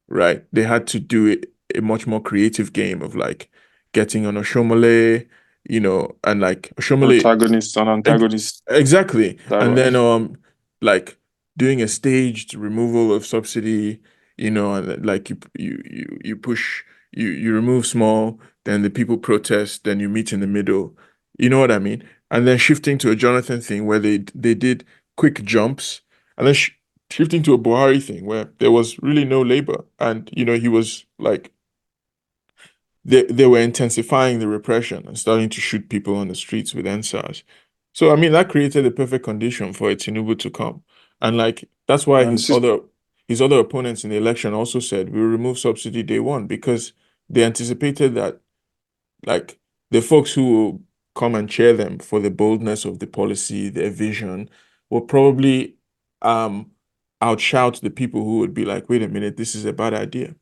right? They had to do it a much more creative game of like getting on Oshomole, and like Oshomole. Protagonist and antagonist Exactly. And then dialogue. like doing a staged removal of subsidy, and like you push you remove small, then the people protest, then you meet in the middle. You know what I mean? And then shifting to a Jonathan thing where they did quick jumps, and then shifting to a Buhari thing where there was really no labor, and he was like they were intensifying the repression and starting to shoot people on the streets with NSAS. So I mean that created a perfect condition for a Tinubu to come. And like that's why And his other opponents in the election also said we'll remove subsidy day one because they anticipated that like the folks who will come and cheer them for the boldness of the policy, their vision, will probably um outshout the people who would be like, wait a minute, this is a bad idea.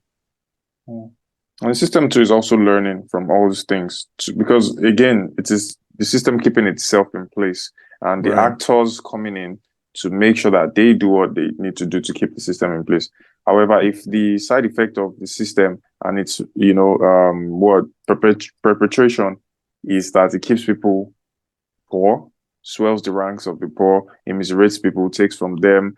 And the system too is also learning from all these things because again, it is the system keeping itself in place and the Right, actors coming in to make sure that they do what they need to do to keep the system in place. However, if the side effect of the system and its what perpetration is that it keeps people poor, swells the ranks of the poor, immiserates people, takes from them,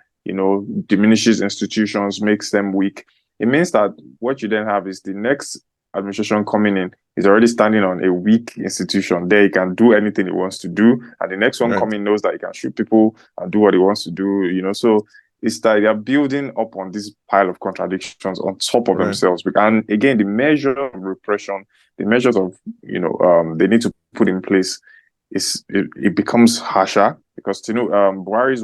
diminishes institutions, makes them weak. It means that what you then have is the next administration coming in is already standing on a weak institution. There he can do anything he wants to do. And the next one right, coming knows that he can shoot people and do what he wants to do. So it's that they're building up on this pile of contradictions on top of right. themselves. And again, the measure of repression, the measures of, they need to put in place it becomes harsher because Buhari's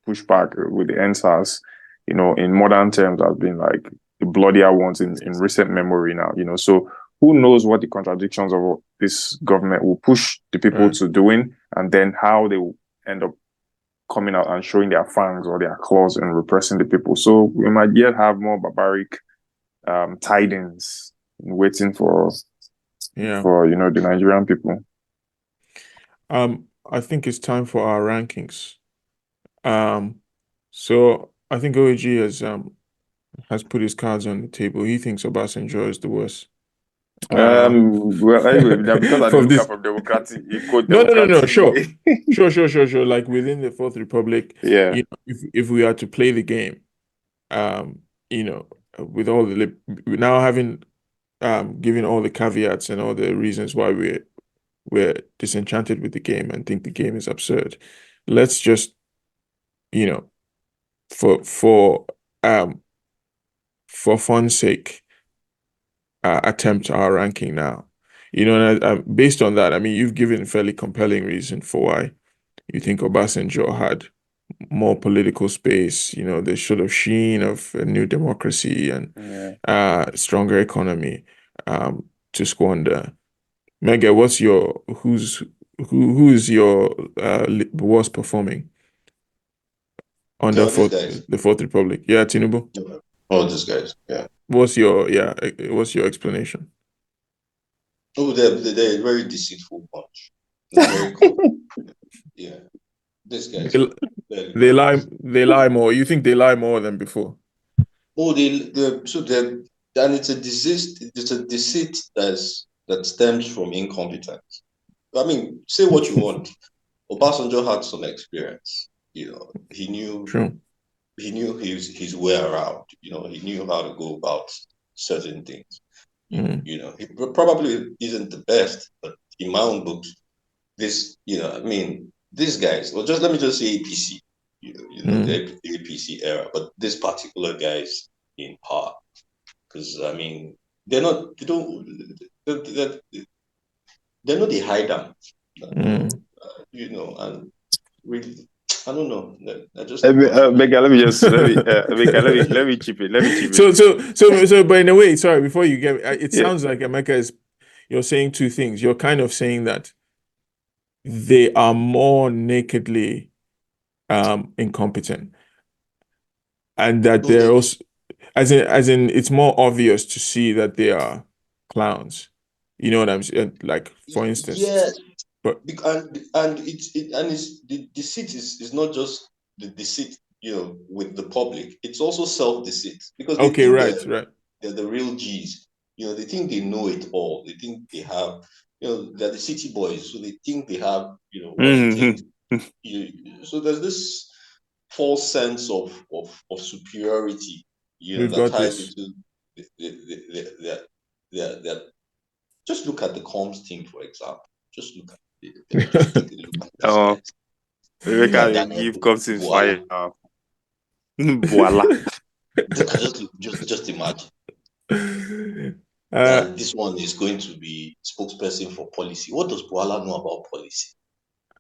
pushback with the NSAS, in modern terms has been like the bloodier ones in recent memory now, So who knows what the contradictions of this government will push the people Right. to doing, and then how they will end up coming out and showing their fangs or their claws and repressing the people. So we might yet have more barbaric tidings waiting for Yeah. the Nigerian people. I think it's time for our rankings. Um, so I think OAG has put his cards on the table. He thinks Obasanjo is the worst. Uh, Well, anyway, because I didn't from look this, up from democratic, equal no. democratic. Sure. Like within the Fourth Republic, Yeah. if we are to play the game, um, with all the now having given all the caveats and all the reasons why we're disenchanted with the game and think the game is absurd. Let's just, you know, for for um for fun's sake, attempt our ranking now. And based on that, I mean, you've given fairly compelling reason for why you think Obasanjo had more political space, the sort of sheen of a new democracy and Yeah. stronger economy to squander. Mege, what's your who is your worst performing under These guys. the Fourth Republic? Yeah, Tinubu. Oh, these guys. Yeah. What's your explanation? Oh, they're a very deceitful bunch. They're very yeah. These guys They, are very, very deceitful. they lie more. You think they lie more than before? Oh, they and it's a deceit that stems from incompetence. I mean, say what you want. Obasanjo had some experience. He knew True. his way around. He knew how to go about certain things. Mm, He probably isn't the best, but in my own books, I mean, these guys, well, let me just say APC, mm, the APC era, but this particular guys in power, because I mean, they're not, they don't, they're not the hide them, mm. and really, I don't know, they're just a bunch of. Mega, let me chip it. Let me chip it. But in a way, sorry, before you get, it Yeah. sounds like Emeka you're saying two things. You're kind of saying that they are more nakedly incompetent, and that No, they're also, as in, it's more obvious to see that they are clowns. You know what I'm saying? Like, for instance, yeah, but and it's the deceit is not just the deceit with the public, it's also self-deceit because they Okay, think right. they're the real G's. They think they know it all. They think they have, they're the city boys, so they think they have, what it takes. So there's this false sense of superiority, We've that got ties this. into the just look at the comms team, for example. Just look at just take a look at these Oh, guys. Look at Rebecca, Daniel give comes in Voila. fire. Voila. Just imagine. Uh, And this one is going to be spokesperson for policy. What does Boala know about policy?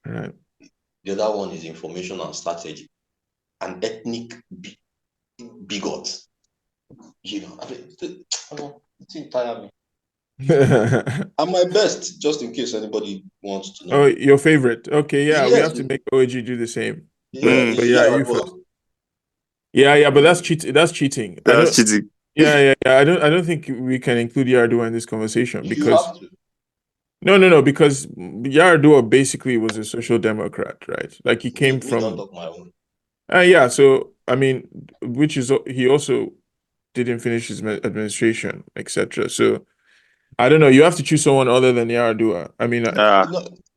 right. The other one is information and strategy. An ethnic bigot. It's entire me. And my best, just in case anybody wants to Oh, know. your favorite. Okay, yeah, we have Yes, to make OG do the same. yeah, But it's yeah, you Yaradua. first. Yeah, but that's cheating. That's cheating. I That's don't. cheating. Yeah. I don't think we can include Yaradua in this conversation You because have to. no, because Yaradua basically was a social democrat, right? Like he came Me don't from. talk my own. Yeah. So I mean, which is he also didn't finish his administration, etc. So I don't know. You have to choose someone other than Yaradua. I mean, No,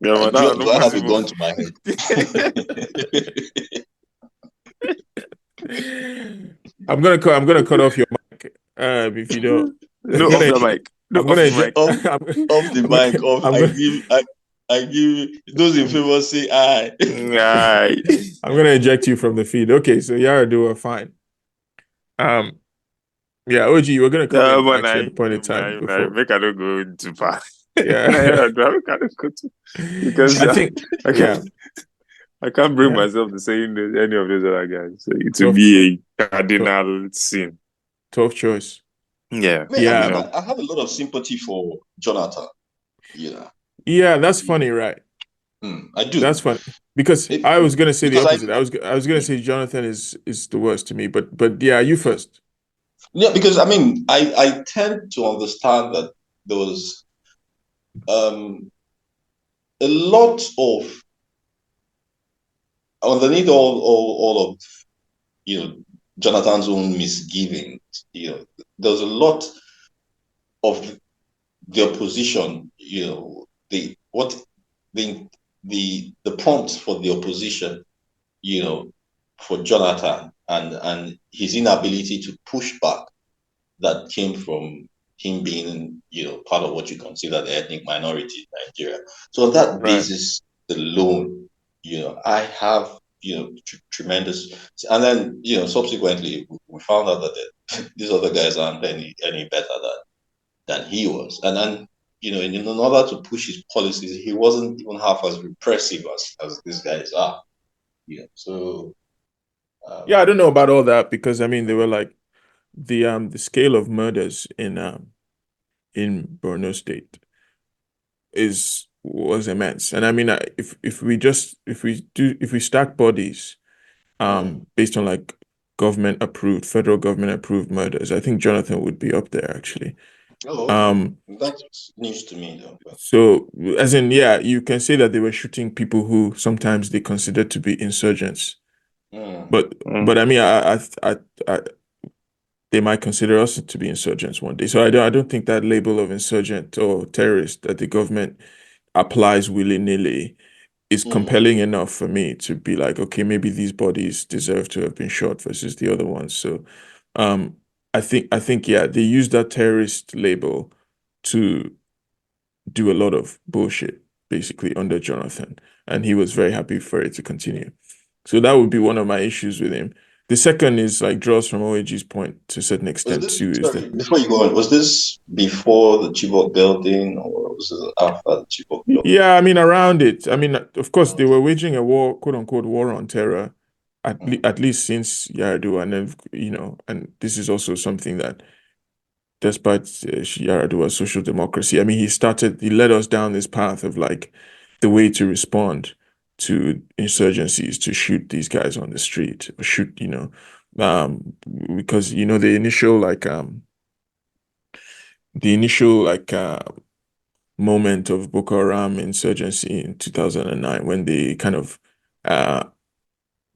Yeah, but that's do not I have a possible. gun to my head? I'm gonna cut off your mic. If you don't, I'm No, off gonna the mic. No, I'm off gonna the eject. mic. Off the I'm mic, gonna off. I give those in favor say aye. Aye. I'm gonna eject you from the feed. Okay, so Yaradua, fine. Um, yeah, OG, you were gonna come in But actually at a point in time I before. make I don't go too far. Yeah, I don't go too because I think I yeah, can't I can't bring yeah, myself to saying any of those other guys. So it will tough, be a tough, cardinal sin. tough choice. Yeah, Man, you Yeah, know. I have a lot of sympathy for Jonathan. Yeah, yeah, that's funny, right? I That's do. funny because I was gonna say the Because opposite. I was gonna say Jonathan is the worst to me, but yeah, you first. yeah, because I tend to understand that there was um a lot of underneath all of Jonathan's own misgivings. There's a lot of the opposition. The the prompt for the opposition. For Jonathan and his inability to push back that came from him being, part of what you consider the ethnic minority in Nigeria. So on that Right. basis alone, I have, tremendous, and then, subsequently we found out that these other guys aren't any better than he was. And then, in order to push his policies, he wasn't even half as repressive as these guys are. So Yeah, I don't know about all that because I mean they were like the scale of murders in Borno State is was immense. And I mean if we stack bodies based on like federal government approved murders, I think Jonathan would be up there actually. Oh, okay. Um That's news to me, though. so as in yeah, you can say that they were shooting people who sometimes they consider to be insurgents. But Mm. but I mean I they might consider us to be insurgents one day. So I don't think that label of insurgent or terrorist that the government applies willy-nilly is compelling enough for me to be like, okay, maybe these bodies deserve to have been shot versus the other ones. So um I think yeah, they use that terrorist label to do a lot of bullshit basically under Jonathan. And he was very happy for it to continue. So that would be one of my issues with him. The second is like draws from OAG's point to a certain Was extent this, too, is that sorry, before you go on, was this before the Chibok building or was it after the Chibok building? yeah, I mean around it. I mean, of course, they were waging a war, quote unquote, war on terror, at least since Yar'Adua, and then and this is also something that, despite Yar'Adua's social democracy, I mean, he led us down this path of like the way to respond to insurgencies, to shoot these guys on the street, or shoot, because the initial moment of Boko Haram insurgency in 2009 when they kind of uh,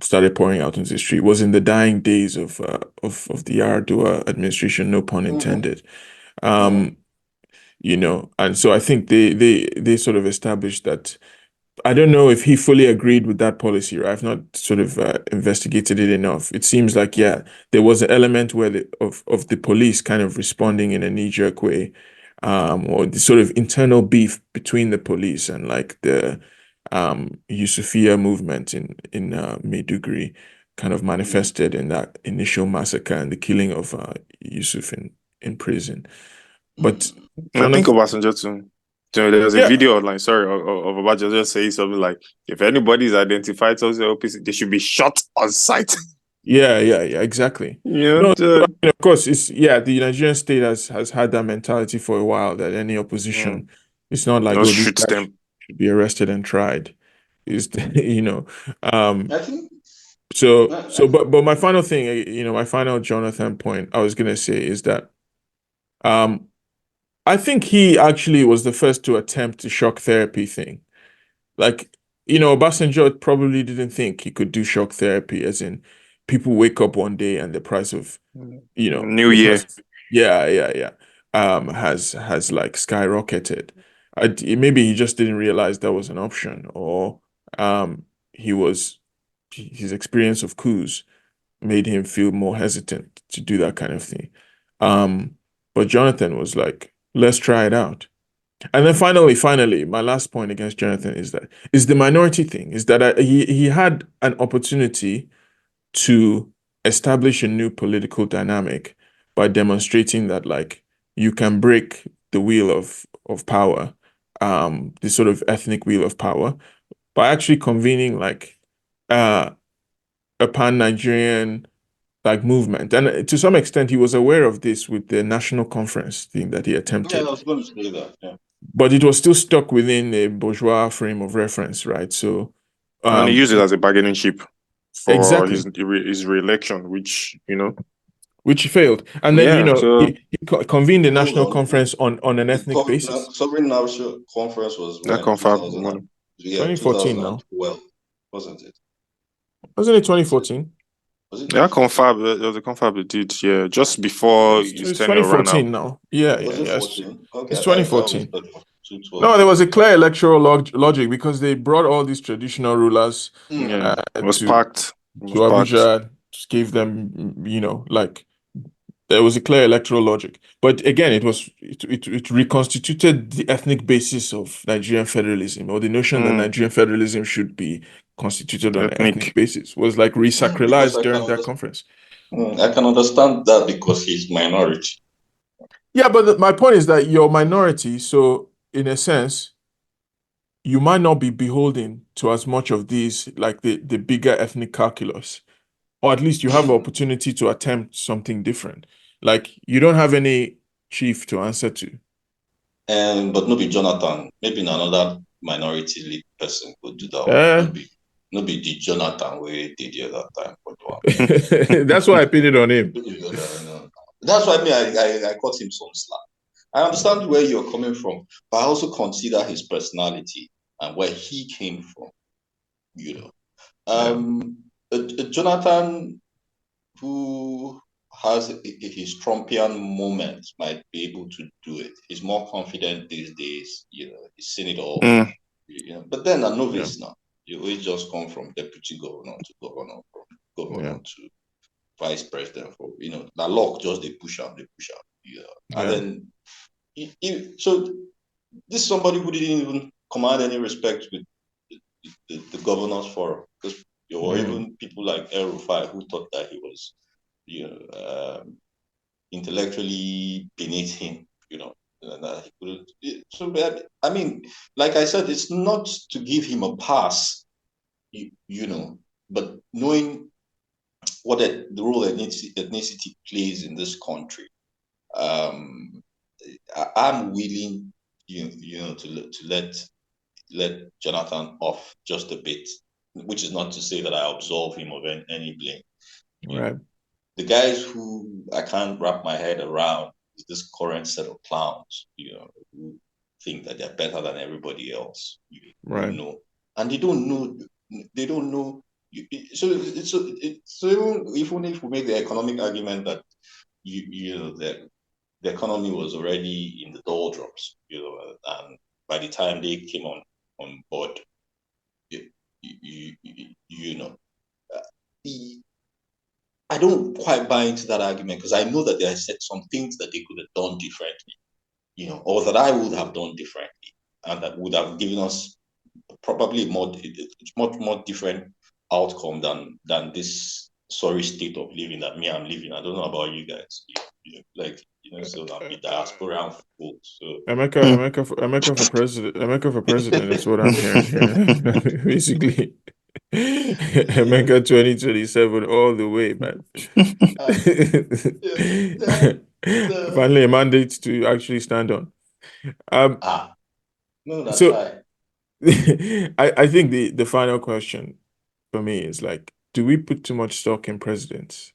started pouring out into the street was in the dying days of the Yar'Adua administration, no pun intended. Um, and so I think they sort of established that. I don't know if he fully agreed with that policy, or I've not sort of investigated it enough. It seems like, yeah, there was an element where of the police kind of responding in a knee-jerk way, or the sort of internal beef between the police and like the Yusufia movement in Maiduguri kind of manifested in that initial massacre and the killing of Yusuf in prison. But I think Jonathan, Obasanjo too. So there was a yeah, video online, sorry, of Obasanjo just saying something like, if anybody is identified as the OPC, they should be shot on sight. yeah, exactly. Yeah, No, I mean, of course, it's yeah, the Nigerian state has had that mentality for a while that any opposition, it's not like, just oh, these shoot guys them. should be arrested and tried. Is um, I think but my final thing, my final Jonathan point I was gonna say is that um, I think he actually was the first to attempt the shock therapy thing. Like, Obasanjo probably didn't think he could do shock therapy, as in people wake up one day and the price of, New the Year. price, yeah, has like skyrocketed. Maybe he just didn't realize that was an option, or um, he was his experience of coups made him feel more hesitant to do that kind of thing. But Jonathan was like, let's try it out. And then finally, my last point against Jonathan is the minority thing. Is that he had an opportunity to establish a new political dynamic by demonstrating that like you can break the wheel of power, the sort of ethnic wheel of power, by actually convening like uh, a pan-Nigerian like movement. And to some extent, he was aware of this with the national conference thing that he I attempted. was going to say that. Yeah. But it was still stuck within a bourgeois frame of reference, right? So, And he um, used it as a bargaining chip for exactly, his re-election, which, which failed. And then, yeah, so he convened a Hold national on. conference on an ethnic basis. Sovereign National Conference was that when? confirmed 2000 one. yeah, 2014 now. 2012, wasn't it? Wasn't it Was it 2014? was it Yeah, 2014? confirmed. There was a confirm they did, yeah, just before his It's tenure ran out. 2014 now. Yeah, Was it yes. 14? Okay, It's I always 2014. thought it was No, 2012. there was a clear electoral logic because they brought all these traditional rulers Yeah, it was to packed. It to was packed. Abuja, just gave them, like there was a clear electoral logic. But again, it reconstituted the ethnic basis of Nigerian federalism, or the notion that Mm, Nigerian federalism should be constituted on an ethnic ethnic. basis was like Because resacralized during that conference. I can understand that because he's minority. Yeah, but my point is that you're a minority, so in a sense, you might not be beholden to as much of these, like the bigger ethnic calculus, or at least you have the opportunity to attempt something different. Like you don't have any chief to answer to. And but maybe Jonathan, maybe another minority lead person could do that one. Eh, Maybe the Jonathan way they did that time for the one. that's why I pinned it on him. That's why I cut him some slack. I understand where you're coming from, but I also consider his personality and where he came from. You know, Yeah, a Jonathan who has his Trumpian moments might be able to do it. He's more confident these days. He's seen it all. Mm, But then a yeah, novice now. You always just come from deputy governor to governor, from yeah, governor to vice president. For that luck just they push out. And yeah. then so this is somebody who didn't even command any respect with the governors forum, because or Mm, even people like El Rufai who thought that he was you know intellectually beneath him, and that he couldn't. So I mean, like I said, it's not to give him a pass, but knowing what the role ethnicity plays in this country, um, I'm willing, to let Jonathan off just a bit, which is not to say that I absolve him of any blame. You know, right, the guys who I can't wrap my head around is this current set of clowns, who think that they're better than everybody else, right. and they don't know even if we make the economic argument that the economy was already in the doldrums, and by the time they came on board, you know, I don't quite buy into that argument, because I know that there are some things that they could have done differently, or that I would have done differently, and that would have given us probably much more different outcome than this sorry state of living that I'm living. I don't know about you guys. So I'll be diaspora folk. So Emeka for president. Emeka for president is what I'm hearing here. Basically, Emeka 2027 all the way, man. Finally, a mandate to actually stand on. No, that's So right. I think the final question for me is like, do we put too much stock in presidents?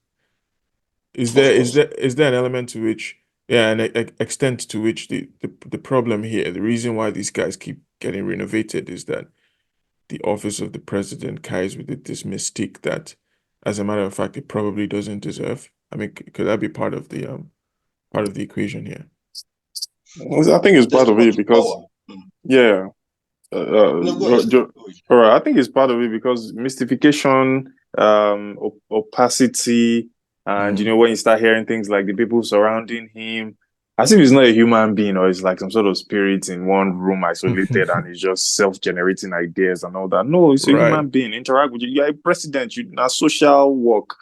Is Of there course. an element to which, an extent to which the problem here, the reason why these guys keep getting renovated is that the office of the president carries with it this mystique that, as a matter of fact, it probably doesn't deserve. I mean, could that be part of the equation here? I think it's There's part too of it much because, power. yeah. No, go ahead. Go ahead. All right, I think it's part of it because mystification, opacity, and when you start hearing things like the people surrounding him, as if he's not a human being or it's like some sort of spirit in one room isolated and he's just self-generating ideas and all that. No, it's a Right. human being. Interact with you. You're a president. You are social work.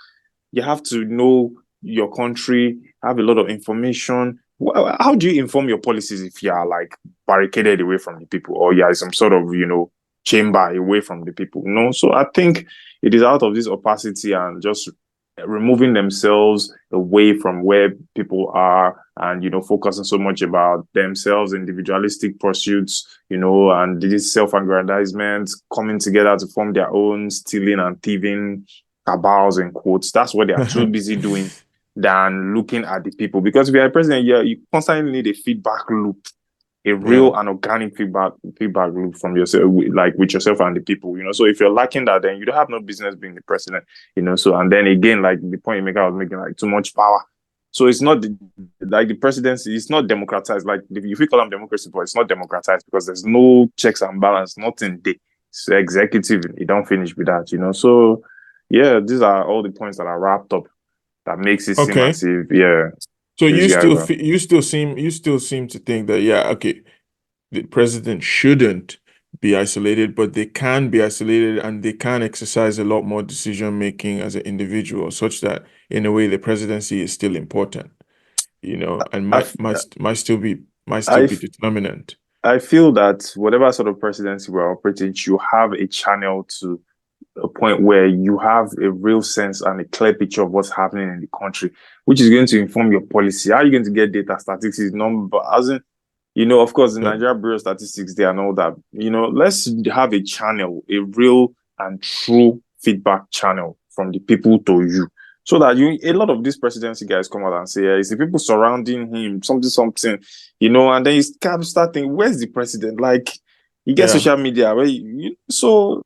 You have to know your country, have a lot of information. How do you inform your policies if you are like barricaded away from the people, or you are some sort of chamber away from the people? So I think it is out of this opacity and just removing themselves away from where people are, and focusing so much about themselves, individualistic pursuits, and this self-aggrandizement, coming together to form their own stealing and thieving cabals and quotes. That's what they are too busy doing than looking at the people. Because if you're a president, you constantly need a feedback loop, a real and organic feedback loop from yourself, like with yourself and the people. So if you're lacking that, then you don't have no business being the president. So and then again, like the point you make, I was making, like too much power. So it's not like the presidency. It's not democratized. Like if we call them democracy, but it's not democratized because there's no checks and balance, nothing there. It's executive. You don't finish with that. So yeah, these are all the points that are wrapped up that makes it seem as if So these guys you still seem to think that okay, the president shouldn't be isolated, but they can be isolated and they can exercise a lot more decision making as an individual, such that in a way the presidency is still important, and might still be determinant. I feel that whatever sort of presidency we're operating, you have a channel to a point where you have a real sense and a clear picture of what's happening in the country, which is going to inform your policy. How are you going to get data, statistics, number, as in, of course, the Nigeria Bureau of Statistics there and all that. Let's have a channel, a real and true feedback channel from the people to you. So that a lot of these presidency guys come out and say, it's the people surrounding him, something, and then you start thinking, where's the president? Like, you get social media, where so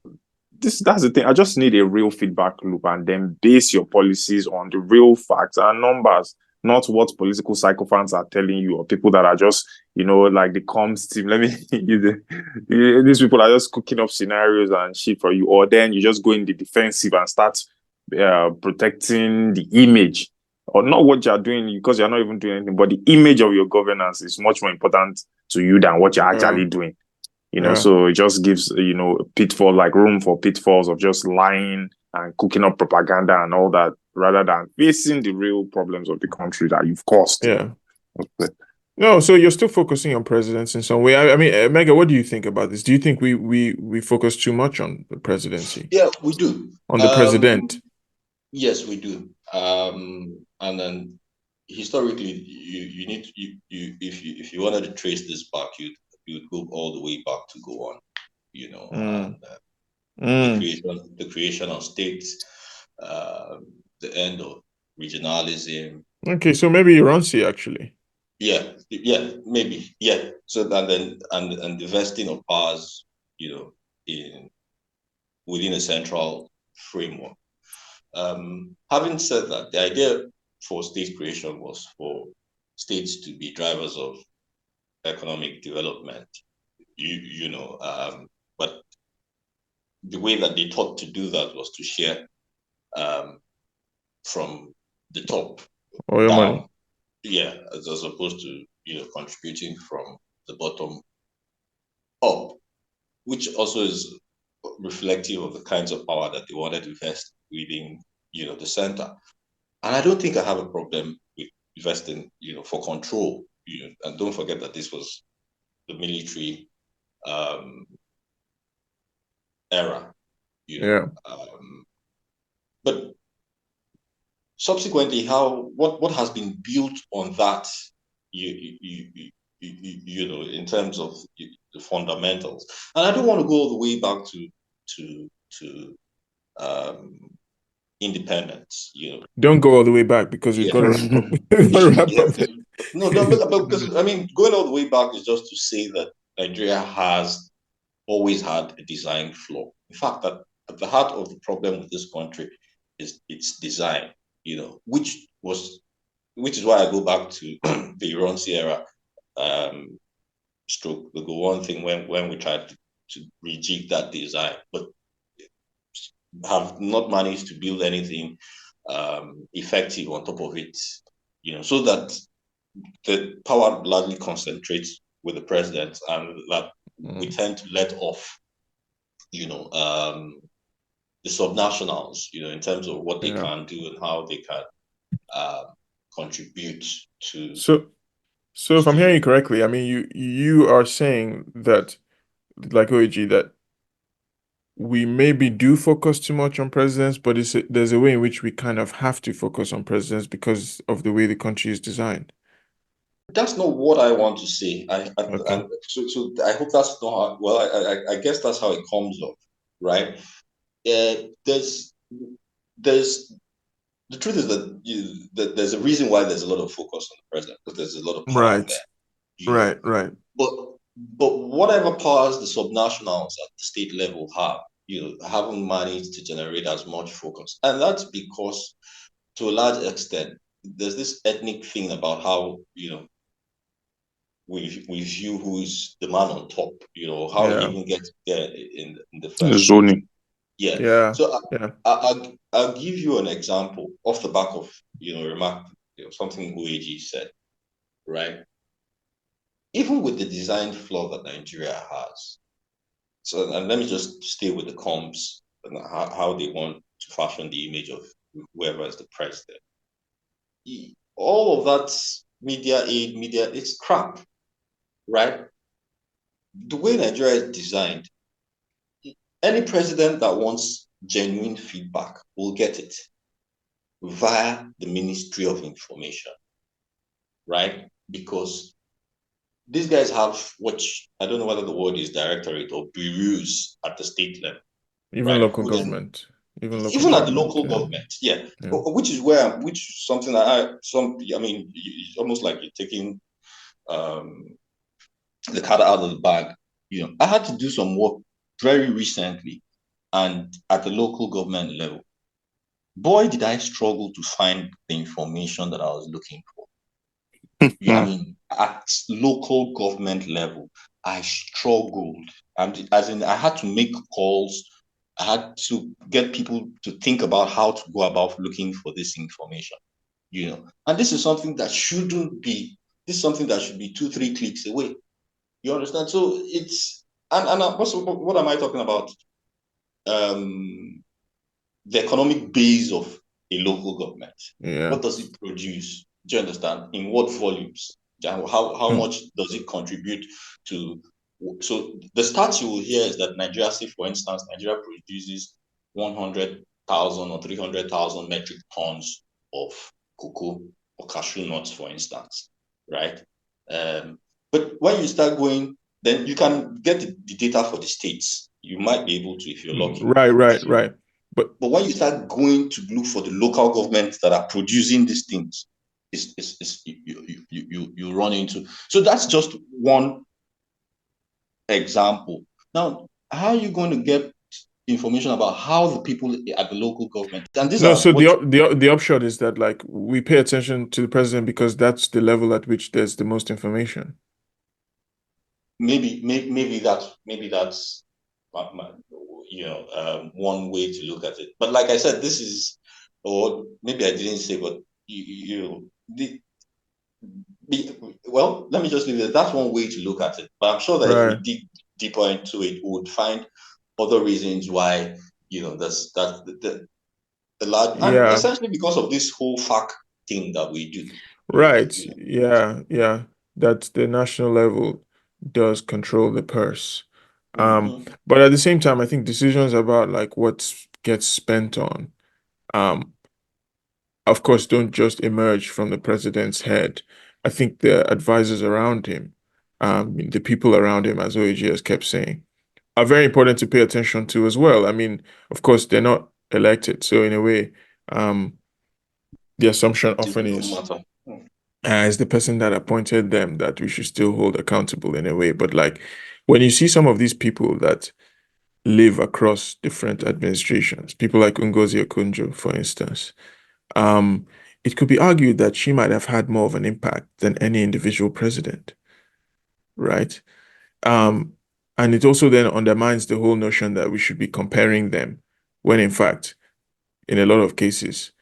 that's the thing. I just need a real feedback loop and then base your policies on the real facts and numbers, not what political sycophants are telling you, or people that are just, like the comms team. Let me these people are just cooking up scenarios and shit for you, or then you just go in the defensive and start protecting the image, or not what you're doing, because you're not even doing anything, but the image of your governance is much more important to you than what you're actually doing. So it just gives, pitfall, like room for pitfalls of just lying and cooking up propaganda and all that, rather than facing the real problems of the country that you've caused. Yeah. Okay. No, so you're still focusing on presidents in some way. I mean, Mege, what do you think about this? Do you think we focus too much on the presidency? Yeah, we do. On the president? Yes, we do. And then historically, you need if you wanted to trace this back, you'd go all the way back to go on, the creation of states, the end of regionalism. Okay, so maybe Iransi actually. Yeah, maybe, yeah. So then and the vesting of powers, within a central framework. Having said that, the idea for state creation was for states to be drivers of economic development, but the way that they thought to do that was to share from the top Or your down, money. as opposed to contributing from the bottom up, which also is reflective of the kinds of power that they wanted to invest within the center. And I don't think I have a problem with investing for control. And don't forget that this was the military era. But subsequently, what has been built on that, in terms of the fundamentals. And I don't want to go all the way back to independence. Don't go all the way back because we've got to wrap up. No, but because going all the way back is just to say that Nigeria has always had a design flaw. In fact, that at the heart of the problem with this country is its design, which is why I go back to the Iransi era, stroke the Gowon thing when we tried to rejig that design, but have not managed to build anything effective on top of it, so that the power largely concentrates with the president, and that we tend to let off, the subnationals, in terms of what they can do and how they can contribute to. So if I'm hearing you correctly, you are saying that, like OAG, that we maybe do focus too much on presidents, but there's a way in which we kind of have to focus on presidents because of the way the country is designed. That's not what I want to say. So I hope that's not I guess that's how it comes off, right? There's the truth is that there's a reason why there's a lot of focus on the president, because there's a lot of power there. Right. But whatever powers the subnationals at the state level have, haven't managed to generate as much focus. And that's because, to a large extent, there's this ethnic thing about how, we view who is the man on top, how he even gets there in the first zoning. So I'll give you an example off the back of, remark, something Ueji said, right? Even with the design flaw that Nigeria has, and let me just stay with the comms and how they want to fashion the image of whoever is the president. All of that media aid, it's crap, right? The way Nigeria is designed, any president that wants genuine feedback will get it via the Ministry of Information, right? Because these guys have, which I don't know whether the word is directorate or bureaus at the state level. Even local government. Even at the local government, which is something that it's almost like you're taking the cat out of the bag. I had to do some work very recently, and at the local government level, boy, did I struggle to find the information that I was looking for. At local government level, I struggled, and as in, I had to make calls. I had to get people to think about how to go about looking for this information, and this is something that shouldn't be. This is something that should be 2-3 clicks away. You understand? So it's and also, what am I talking about? The economic base of a local government. What does it produce? Do you understand? In what volumes? How much does it contribute to? So the stats you will hear is that Nigeria, say for instance, Nigeria produces 100,000 or 300,000 metric tons of cocoa or cashew nuts, for instance, right? But when you start going, then you can get the data for the states. You might be able to if you're lucky. Right. But when you start going to look for the local governments that are producing these things, you run into. So that's just one example. Now, how are you going to get information about how the people at the local government, and these No, are so what the upshot is that like we pay attention to the president because that's the level at which there's the most information. maybe that's one way to look at it. But like I said, this is, or maybe I didn't say, but well, let me just leave it. That's one way to look at it. But I'm sure that if we Right. dig deeper into it, we would find other reasons why that's the large, and Yeah. essentially because of this whole FAQ thing that we do. Right. Yeah. Yeah. That the national level does control the purse. Mhm. But at the same time, I think decisions about like what gets spent on, um, of course, don't just emerge from the president's head. I think the advisors around him, the people around him, as OAG has kept saying, are very important to pay attention to as well. I mean, of course, they're not elected, so in a way, um, the assumption It often doesn't is matter. as the person that appointed them that we should still hold accountable in a way. But like when you see some of these people that live across different administrations, people like Ngozi Okonjo, for instance, um, it could be argued that she might have had more of an impact than any individual president, right? Um, and it also then undermines the whole notion that we should be comparing them, when in fact, in a lot of cases,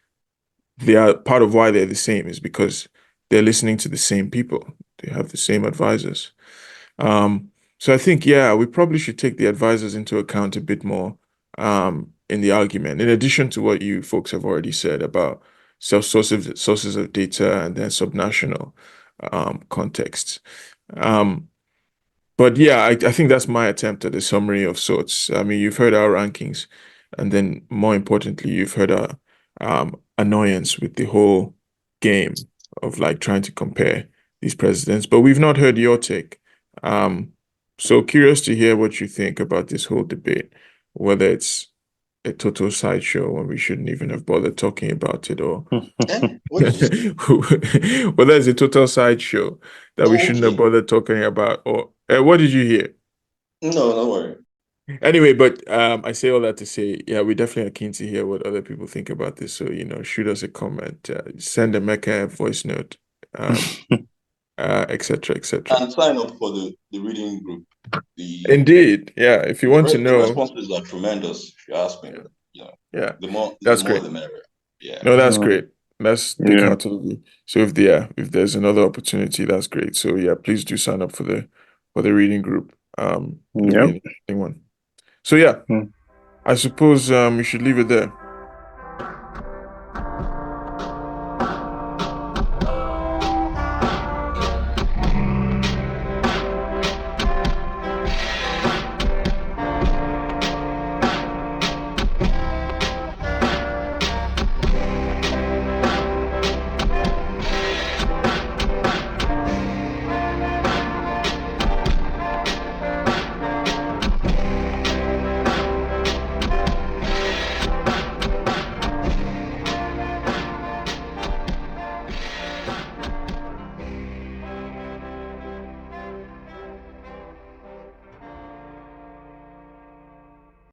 they are part of why they're the same is because they're listening to the same people. They have the same advisors. So I think, yeah, we probably should take the advisors into account a bit more in the argument, in addition to what you folks have already said about sources of data and then subnational contexts. Um, but yeah, I think that's my attempt at a summary of sorts. I mean, you've heard our rankings, and then more importantly, you've heard our annoyance with the whole game of like trying to compare these presidents, but we've not heard your take. Um, so curious to hear what you think about this whole debate, whether it's a total sideshow when we shouldn't even have bothered talking about it, or What did you say? whether it's a total sideshow that we Oh, shouldn't have okay. bothered talking about, or what did you hear? No, don't worry. Anyway, but I say all that to say, yeah, we definitely are keen to hear what other people think about this. So, shoot us a comment, send a Mecca voice note, um, et cetera, et cetera. And sign up for the reading group. The Indeed, yeah. If you want to the know, responses are tremendous, if you ask me. yeah, But, yeah, the that's more great. the merrier. Yeah. No, that's great. That's big Yeah. heartedly. So if there's another opportunity, that's great. So yeah, please do sign up for the reading group. It'll be Yep. an interesting one. So yeah, Mm. I suppose we should leave it there.